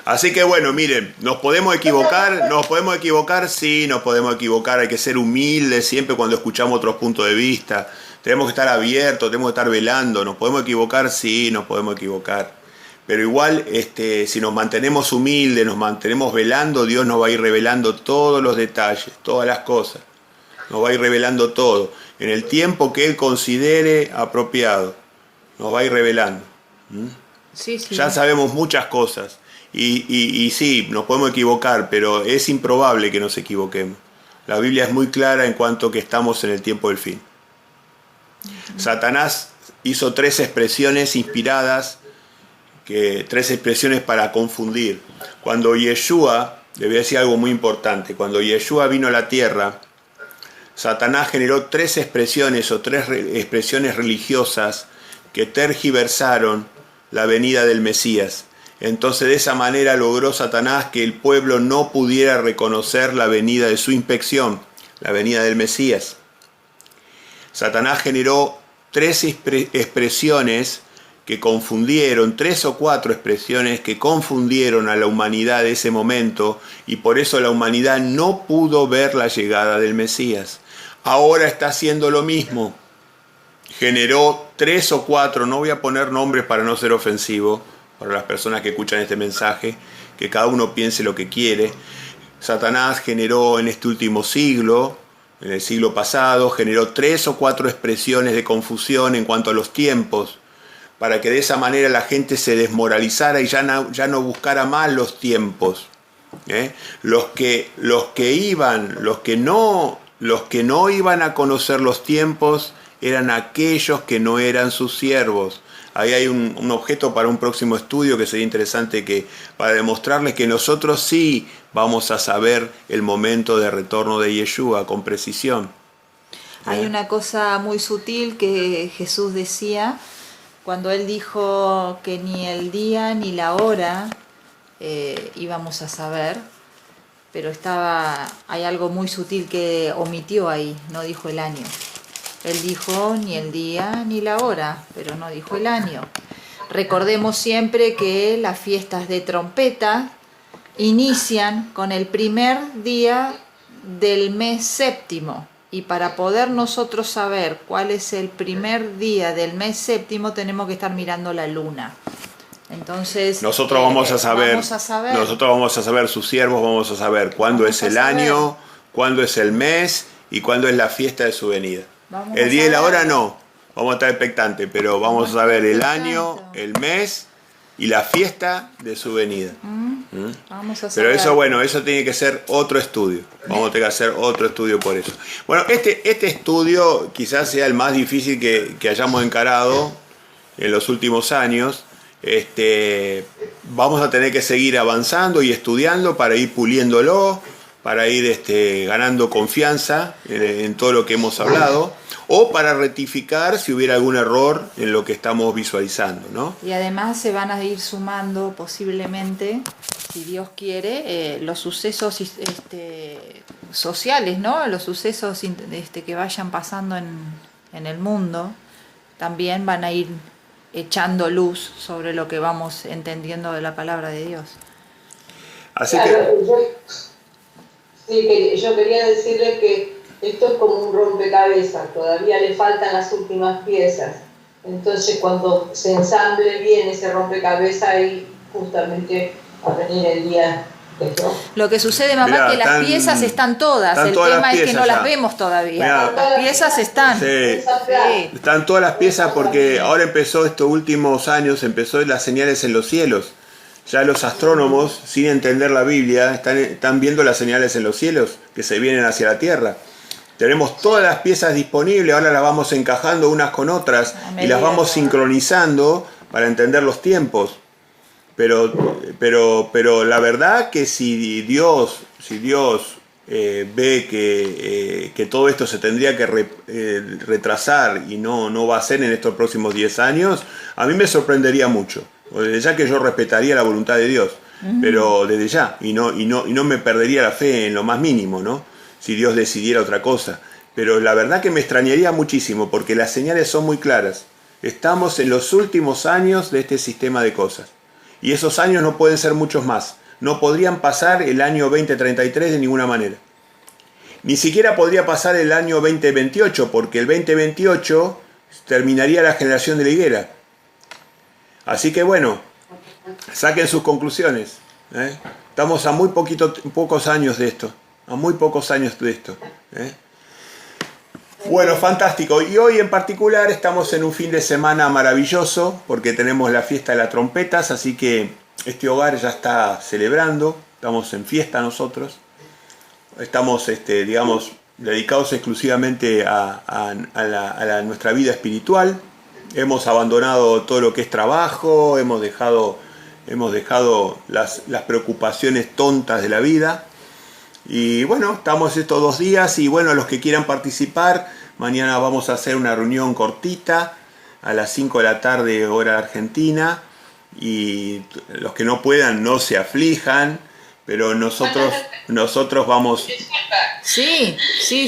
Así que bueno, miren, ¿nos podemos equivocar? Sí, nos podemos equivocar, hay que ser humildes siempre cuando escuchamos otros puntos de vista. Tenemos que estar abiertos, tenemos que estar velando. ¿Nos podemos equivocar? Sí, nos podemos equivocar. Pero igual, si nos mantenemos humildes, nos mantenemos velando, Dios nos va a ir revelando todos los detalles, todas las cosas. Nos va a ir revelando todo. En el tiempo que Él considere apropiado, nos va a ir revelando. Sí. Ya sabemos muchas cosas. Y sí, nos podemos equivocar, pero es improbable que nos equivoquemos. La Biblia es muy clara en cuanto que estamos en el tiempo del fin. Satanás hizo 3 expresiones inspiradas, 3 expresiones para confundir. Cuando Yeshua, le voy a decir algo muy importante, cuando Yeshua vino a la tierra, Satanás generó 3 expresiones o 3 expresiones religiosas que tergiversaron la venida del Mesías. Entonces de esa manera logró Satanás que el pueblo no pudiera reconocer la venida de su inspección, la venida del Mesías. Satanás generó 3 expresiones que confundieron, 3 o 4 expresiones que confundieron a la humanidad de ese momento, y por eso la humanidad no pudo ver la llegada del Mesías. Ahora está haciendo lo mismo. Generó 3 o 4, no voy a poner nombres para no ser ofensivo, para las personas que escuchan este mensaje, que cada uno piense lo que quiere. Satanás generó en este último siglo, en el siglo pasado, generó 3 o 4 expresiones de confusión en cuanto a los tiempos, para que de esa manera la gente se desmoralizara y ya no buscara más los tiempos. Los que no iban a conocer los tiempos eran aquellos que no eran sus siervos. Ahí hay un objeto para un próximo estudio que sería interesante para demostrarles que nosotros sí vamos a saber el momento de retorno de Yeshua con precisión. Hay una cosa muy sutil que Jesús decía cuando Él dijo que ni el día ni la hora íbamos a saber, pero hay algo muy sutil que omitió ahí, no dijo el año. Él dijo ni el día ni la hora, pero no dijo el año. Recordemos siempre que las fiestas de trompeta inician con el primer día del mes séptimo. Y para poder nosotros saber cuál es el primer día del mes séptimo, tenemos que estar mirando la luna. Entonces, nosotros vamos a saber, sus siervos vamos a saber cuándo es el año, cuándo es el mes y cuándo es la fiesta de su venida. El día y la hora no, vamos a estar expectantes, pero vamos a saber el año, el mes y la fiesta de su venida. Vamos a saber. Pero eso tiene que ser otro estudio. Vamos a tener que hacer otro estudio por eso. Bueno, este estudio quizás sea el más difícil que hayamos encarado en los últimos años. Vamos a tener que seguir avanzando y estudiando para ir puliéndolo, para ir ganando confianza en todo lo que hemos hablado, o para rectificar si hubiera algún error en lo que estamos visualizando, ¿no? Y además se van a ir sumando posiblemente, si Dios quiere, los sucesos sociales, ¿no? Los sucesos que vayan pasando en el mundo, también van a ir echando luz sobre lo que vamos entendiendo de la palabra de Dios. Así yo quería decirle que esto es como un rompecabezas, todavía le faltan las últimas piezas. Entonces cuando se ensamble bien ese rompecabezas, ahí justamente va a venir el día de esto. Lo que sucede, mamá, es que las piezas están todas. El tema es que no las vemos todavía. Las piezas están. Sí. Están todas las piezas porque ahora empezó estos últimos años, empezó las señales en los cielos. Ya los astrónomos, sin entender la Biblia, están viendo las señales en los cielos que se vienen hacia la tierra. Tenemos todas las piezas disponibles, ahora las vamos encajando unas con otras y las vamos sincronizando para entender los tiempos. pero la verdad que si Dios ve que todo esto se tendría que retrasar y no va a ser en estos próximos 10 años, a mí me sorprendería mucho. Desde ya que yo respetaría la voluntad de Dios, pero desde ya, y no me perdería la fe en lo más mínimo, ¿no? Si Dios decidiera otra cosa. Pero la verdad que me extrañaría muchísimo, porque las señales son muy claras. Estamos en los últimos años de este sistema de cosas. Y esos años no pueden ser muchos más. No podrían pasar el año 2033 de ninguna manera. Ni siquiera podría pasar el año 2028, porque el 2028 terminaría la generación de la higuera. Así que bueno, saquen sus conclusiones. Estamos a muy pocos años de esto. A muy pocos años de esto. Bueno, fantástico. Y hoy en particular estamos en un fin de semana maravilloso porque tenemos la fiesta de las trompetas, así que este hogar ya está celebrando, estamos en fiesta nosotros. Estamos, digamos, dedicados exclusivamente a nuestra vida espiritual. Hemos abandonado todo lo que es trabajo, hemos dejado las preocupaciones tontas de la vida. Y bueno, estamos estos 2 días y bueno, los que quieran participar, mañana vamos a hacer una reunión cortita a las 5 de la tarde hora argentina y los que no puedan no se aflijan, pero nosotros vamos... Disculpa. Sí,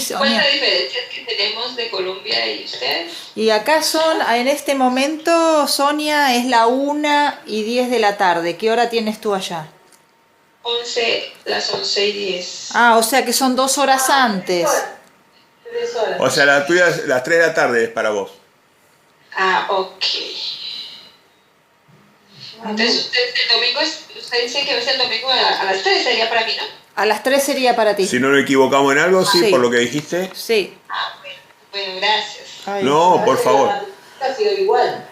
Sonia. ¿Cuántas diferencias que tenemos de Colombia y ustedes? Y acá en este momento, Sonia, es la 1:10 de la tarde. ¿Qué hora tienes tú allá? Las 11:10. Ah, o sea que son 2 horas antes. 3 horas. O sea, la tuya, las 3 de la tarde es para vos. Ah, ok. Entonces, el domingo usted dice que es el domingo a las 3, sería para mí, ¿no? A las 3 sería para ti. Si no nos equivocamos en algo, sí, Sí. por lo que dijiste. Sí. Ah, bueno, gracias. Ay, No, por favor. Ha sido igual.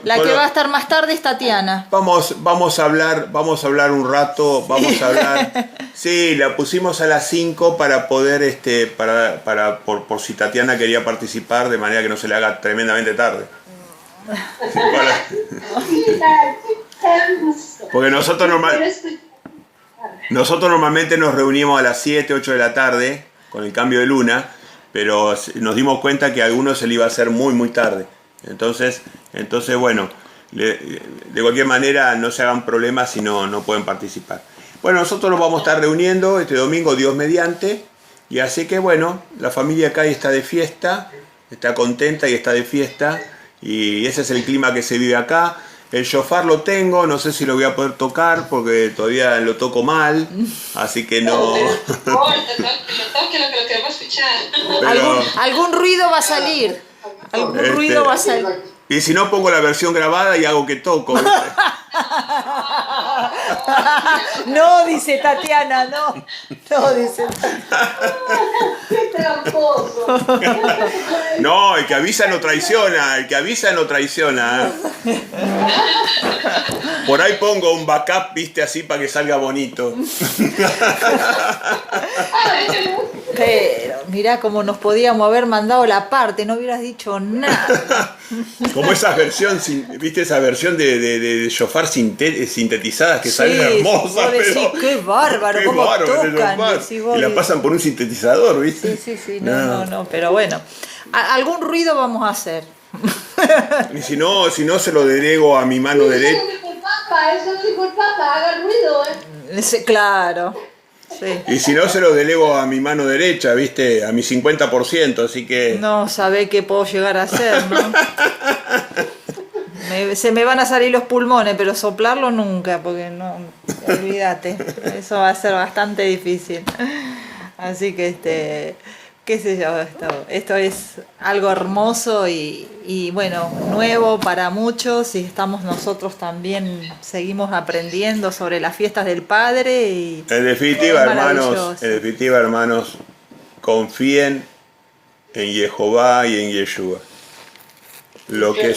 La que va a estar más tarde es Tatiana. Vamos a hablar un rato, vamos a hablar. Sí, la pusimos a las 5 para poder, por si Tatiana quería participar, de manera que no se le haga tremendamente tarde. Sí, porque nosotros normalmente nos reunimos a las 7, 8 de la tarde, con el cambio de luna, pero nos dimos cuenta que a algunos se le iba a hacer muy, muy tarde. Entonces bueno, de cualquier manera no se hagan problemas si no pueden participar. Bueno, nosotros nos vamos a estar reuniendo este domingo, Dios mediante, y así que bueno, la familia acá está de fiesta, está contenta y está de fiesta, y ese es el clima que se vive acá. El shofar lo tengo, no sé si lo voy a poder tocar porque todavía lo toco mal, así que no... Lo que lo queremos escuchar. Pero, Algún ruido va a salir. Algún ruido va a salir. y si no, pongo la versión grabada y hago que toco, ¿viste? No, dice Tatiana, no. No, dice Tatiana. ¡Qué tramposo! No, el que avisa no traiciona, Por ahí pongo un backup, viste, así para que salga bonito. Pero mirá cómo nos podíamos haber mandado la parte, no hubieras dicho nada. Como esa versión, viste, esa versión de shofar sintetizadas que salen hermosas, vos decís, pero... qué bárbaro, qué cómo bárbaro ese tocan. shofar. Decís vos, Y la pasan por un sintetizador, viste. Sí, no, pero bueno, algún ruido vamos a hacer. Y si no se lo delego a mi mano derecha. Eso lo dijo el Papa, haga ruido, Claro. Sí. Y si no, se lo delego a mi mano derecha, viste, a mi 50%, así que... No sabe qué puedo llegar a hacer, ¿no? Se me van a salir los pulmones, pero soplarlo nunca, porque no, olvídate, eso va a ser bastante difícil. Así que qué sé yo, esto es algo hermoso y bueno, nuevo para muchos, y estamos nosotros también, seguimos aprendiendo sobre las fiestas del Padre. Y En definitiva, es maravilloso. hermanos, confíen en Jehová y en Yeshua. Lo que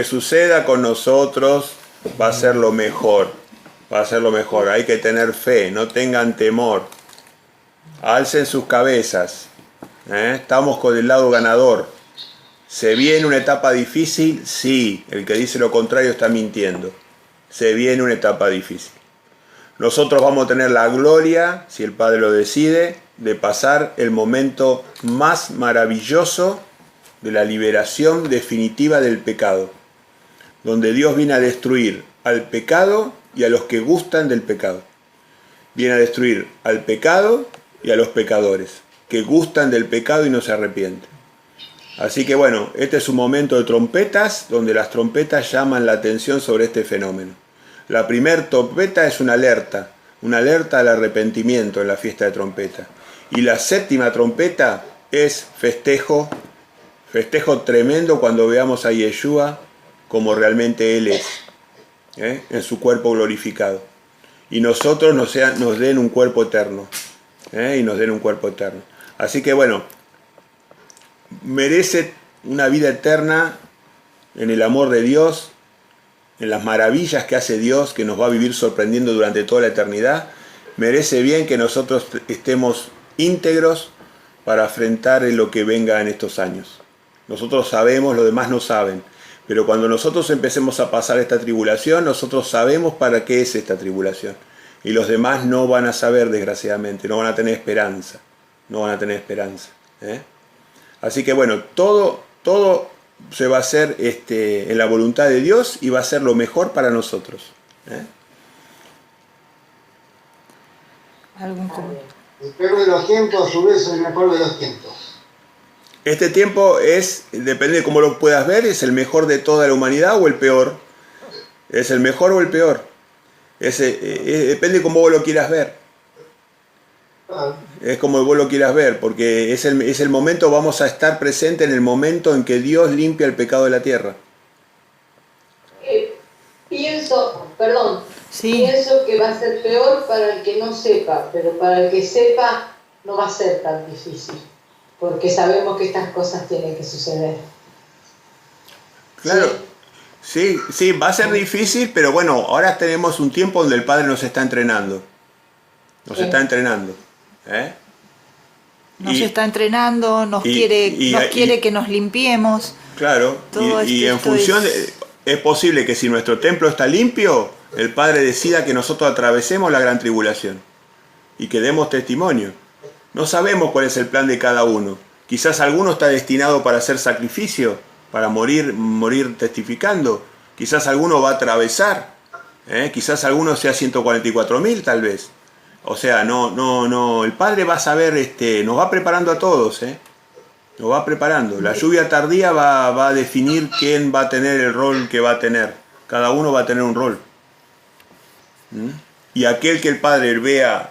suceda con nosotros va a ser lo mejor. Hay que tener fe, no tengan temor. Alcen sus cabezas. Estamos con el lado ganador. ¿Se viene una etapa difícil? Sí. El que dice lo contrario está mintiendo. se viene una etapa difícil. Nosotros vamos a tener la gloria, si el Padre lo decide, de pasar el momento más maravilloso de la liberación definitiva del pecado, donde Dios viene a destruir al pecado y a los que gustan del pecado. Viene a destruir al pecado y a los pecadores, que gustan del pecado y no se arrepienten. Así que bueno, este es un momento de trompetas, donde las trompetas llaman la atención sobre este fenómeno. La primera trompeta es una alerta al arrepentimiento en la fiesta de trompeta. Y la séptima trompeta es festejo tremendo cuando veamos a Yeshua como realmente Él es, en su cuerpo glorificado. Y nosotros nos den un cuerpo eterno, Así que bueno, merece una vida eterna en el amor de Dios, en las maravillas que hace Dios, que nos va a vivir sorprendiendo durante toda la eternidad. Merece bien que nosotros estemos íntegros para afrontar lo que venga en estos años. Nosotros sabemos, los demás no saben, pero cuando nosotros empecemos a pasar esta tribulación, nosotros sabemos para qué es esta tribulación. Y los demás no van a saber, desgraciadamente, no van a tener esperanza. Así que bueno, todo se va a hacer en la voluntad de Dios y va a ser lo mejor para nosotros. ¿Algún comentario? El peor de los tiempos, a su vez, es el mejor de los tiempos. Este tiempo depende de cómo lo puedas ver, es el mejor de toda la humanidad o el peor. Es el mejor o el peor. Depende de cómo vos lo quieras ver. Es como vos lo quieras ver, porque es el momento, vamos a estar presentes en el momento en que Dios limpia el pecado de la tierra. Pienso Sí. que va a ser peor para el que no sepa, pero para el que sepa no va a ser tan difícil, porque sabemos que estas cosas tienen que suceder. Claro, sí, va a ser difícil, pero bueno, ahora tenemos un tiempo donde el Padre nos está entrenando. Nos está entrenando. Nos está entrenando, nos quiere que nos limpiemos. Claro, y en función es posible que si nuestro templo está limpio, el Padre decida que nosotros atravesemos la gran tribulación y que demos testimonio. No sabemos cuál es el plan de cada uno. Quizás alguno está destinado para hacer sacrificio, para morir testificando. Quizás alguno va a atravesar. Quizás alguno sea 144.000 tal vez. O sea, no, el Padre va a saber, nos va preparando a todos, nos va preparando. La lluvia tardía va a definir quién va a tener el rol que va a tener. Cada uno va a tener un rol. Y aquel que el Padre vea,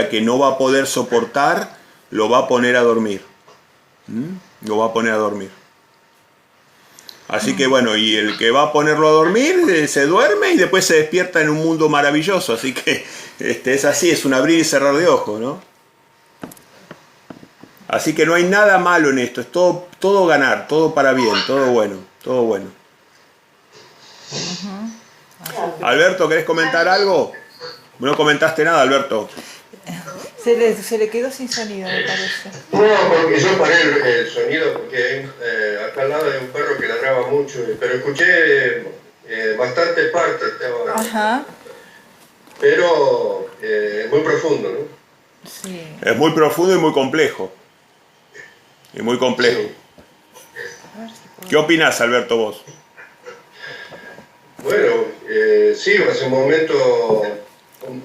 que no va a poder soportar, lo va a poner a dormir. Lo va a poner a dormir. Así que bueno, y el que va a ponerlo a dormir se duerme y después se despierta en un mundo maravilloso. Así que es así, es un abrir y cerrar de ojos, ¿no? Así que no hay nada malo en esto, es todo ganar, todo para bien, todo bueno. Alberto, ¿querés comentar algo? No comentaste nada, Alberto. Se le quedó sin sonido, me parece. No, porque yo paré el sonido porque acá al lado hay un perro que ladraba mucho, pero escuché bastante parte. Ajá. Pero es muy profundo, ¿no? Sí. Es muy profundo y muy complejo. Sí. ¿Qué opinás, Alberto, vos? Bueno, sí, va a ser un momento,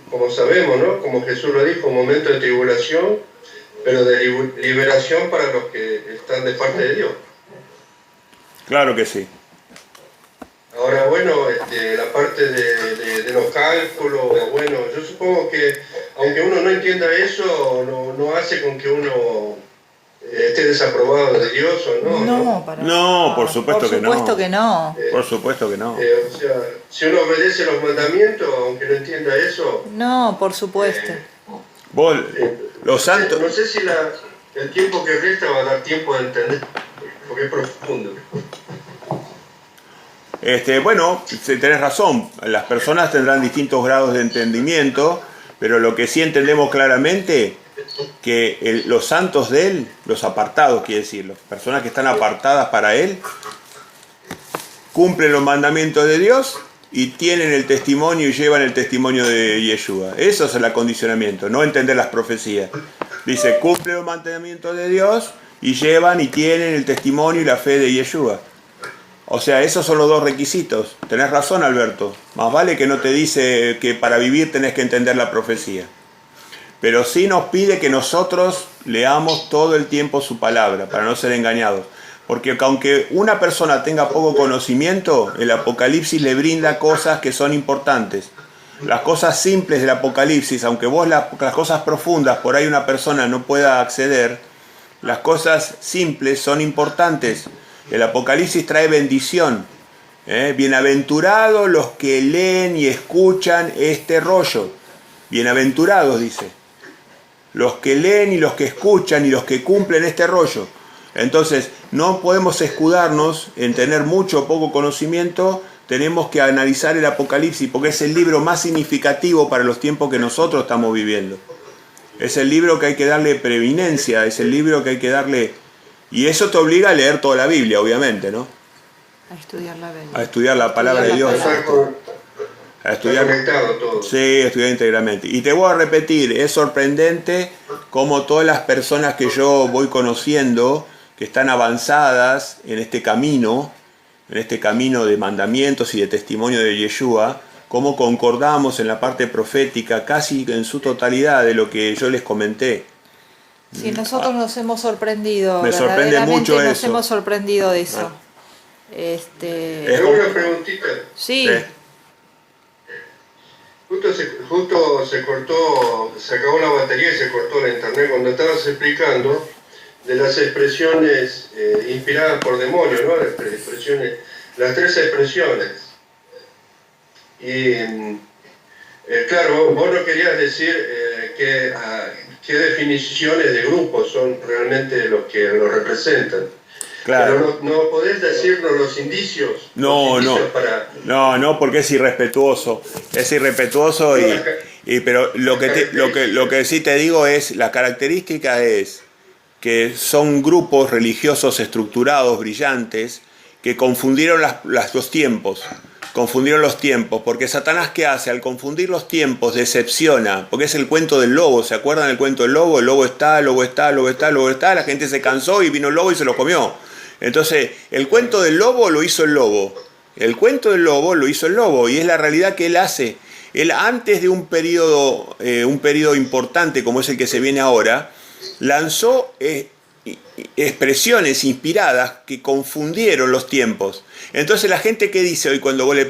como sabemos, ¿no? Como Jesús lo dijo, un momento de tribulación, pero de liberación para los que están de parte de Dios. Claro que sí. Ahora, bueno, la parte de los cálculos, bueno, yo supongo que aunque uno no entienda eso, no hace con que uno esté desaprobado de Dios o no. No, por supuesto que no. Por supuesto que no. O sea, si uno obedece los mandamientos, aunque no entienda eso... No, por supuesto. Vos, los santos... No sé si el tiempo que resta va a dar tiempo de entender, porque es profundo. Bueno, tenés razón, las personas tendrán distintos grados de entendimiento, pero lo que sí entendemos claramente, que los santos de Él, los apartados quiere decir, las personas que están apartadas para Él, cumplen los mandamientos de Dios y tienen el testimonio y llevan el testimonio de Yeshua. Eso es el acondicionamiento, no entender las profecías. Dice, cumplen los mandamientos de Dios y llevan y tienen el testimonio y la fe de Yeshua. O sea, esos son los dos requisitos. Tenés razón, Alberto. Más vale que no te dice que para vivir tenés que entender la profecía. Pero sí nos pide que nosotros leamos todo el tiempo su palabra, para no ser engañados. Porque aunque una persona tenga poco conocimiento, el Apocalipsis le brinda cosas que son importantes. Las cosas simples del Apocalipsis, aunque vos las cosas profundas, por ahí una persona no pueda acceder, las cosas simples son importantes. El Apocalipsis trae bendición. Bienaventurados los que leen y escuchan este rollo. Bienaventurados, dice. Los que leen y los que escuchan y los que cumplen este rollo. Entonces, no podemos escudarnos en tener mucho o poco conocimiento. Tenemos que analizar el Apocalipsis porque es el libro más significativo para los tiempos que nosotros estamos viviendo. Es el libro que hay que darle preeminencia, es el libro que hay que darle... Y eso te obliga a leer toda la Biblia, obviamente, ¿no? A estudiar la Biblia. A estudiar la palabra de Dios. A estudiar, todo. sí, estudiar íntegramente. Y te voy a repetir, es sorprendente cómo todas las personas que yo voy conociendo, que están avanzadas en este camino de mandamientos y de testimonio de Yeshua, cómo concordamos en la parte profética casi en su totalidad de lo que yo les comenté. Sí, nosotros nos hemos sorprendido. Me sorprende mucho nos eso. hemos sorprendido de eso. Tengo una preguntita. Sí. Justo se cortó, se acabó la batería y se cortó la internet cuando estabas explicando de las expresiones inspiradas por demonios, ¿no? Las tres expresiones. Y claro, vos no querías decir qué definiciones de grupos son realmente los que lo representan. Claro. Pero no podés decirnos los indicios. No, porque es irrespetuoso. Es irrespetuoso pero lo que sí te digo es, la característica es que son grupos religiosos estructurados, brillantes, que confundieron los tiempos. Confundieron los tiempos, porque Satanás, ¿qué hace? Al confundir los tiempos decepciona, porque es el cuento del lobo. ¿Se acuerdan del cuento del lobo? El lobo está, la gente se cansó y vino el lobo y se lo comió. Entonces, el cuento del lobo lo hizo el lobo. El cuento del lobo lo hizo el lobo, y es la realidad que él hace. Él, antes de un periodo importante como es el que se viene ahora, lanzó expresiones inspiradas que confundieron los tiempos. Entonces la gente, ¿qué dice hoy cuando vos le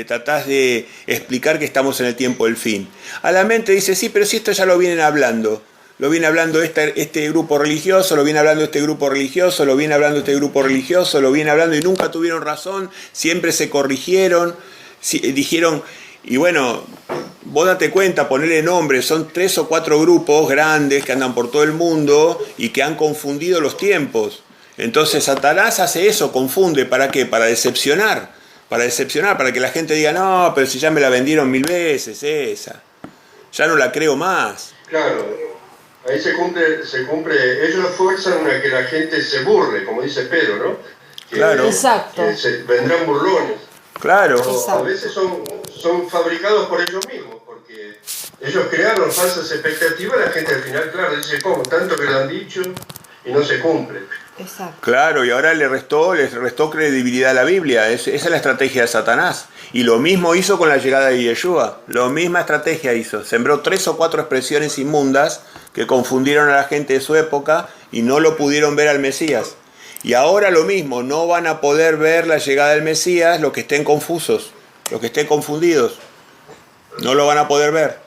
tratás de explicar que estamos en el tiempo del fin? A la mente dice, sí, pero si esto ya lo vienen hablando. Lo viene hablando este grupo religioso, lo viene hablando este grupo religioso, lo viene hablando este grupo religioso, lo viene hablando y nunca tuvieron razón, siempre se corrigieron, dijeron, y bueno, vos date cuenta, ponerle nombre, son 3 o 4 grupos grandes que andan por todo el mundo y que han confundido los tiempos. Entonces Satanás hace eso, confunde, ¿para qué? Para decepcionar, para que la gente diga, no, pero si ya me la vendieron 1000 veces esa, ya no la creo más. Claro. Ahí se cumple, ellos fuerzan a que la gente se burle, como dice Pedro, ¿no? Claro. Exacto. Que vendrán burlones. Claro. Exacto. A veces son fabricados por ellos mismos, porque ellos crearon falsas expectativas, la gente al final, claro, dice, ¿cómo? Tanto que lo han dicho y no se cumple. Exacto. Claro, y ahora les restó credibilidad a la Biblia. Esa es la estrategia de Satanás. Y lo mismo hizo con la llegada de Yeshua. La misma estrategia hizo. Sembró 3 o 4 expresiones inmundas que confundieron a la gente de su época y no lo pudieron ver al Mesías. Y ahora lo mismo, no van a poder ver la llegada del Mesías los que estén confusos, los que estén confundidos. No lo van a poder ver.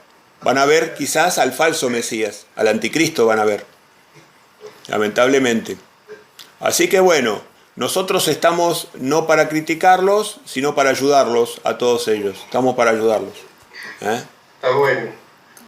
Van a ver quizás al falso Mesías, al anticristo van a ver. Lamentablemente. Así que bueno, nosotros estamos no para criticarlos, sino para ayudarlos a todos ellos. Estamos para ayudarlos. Está bueno.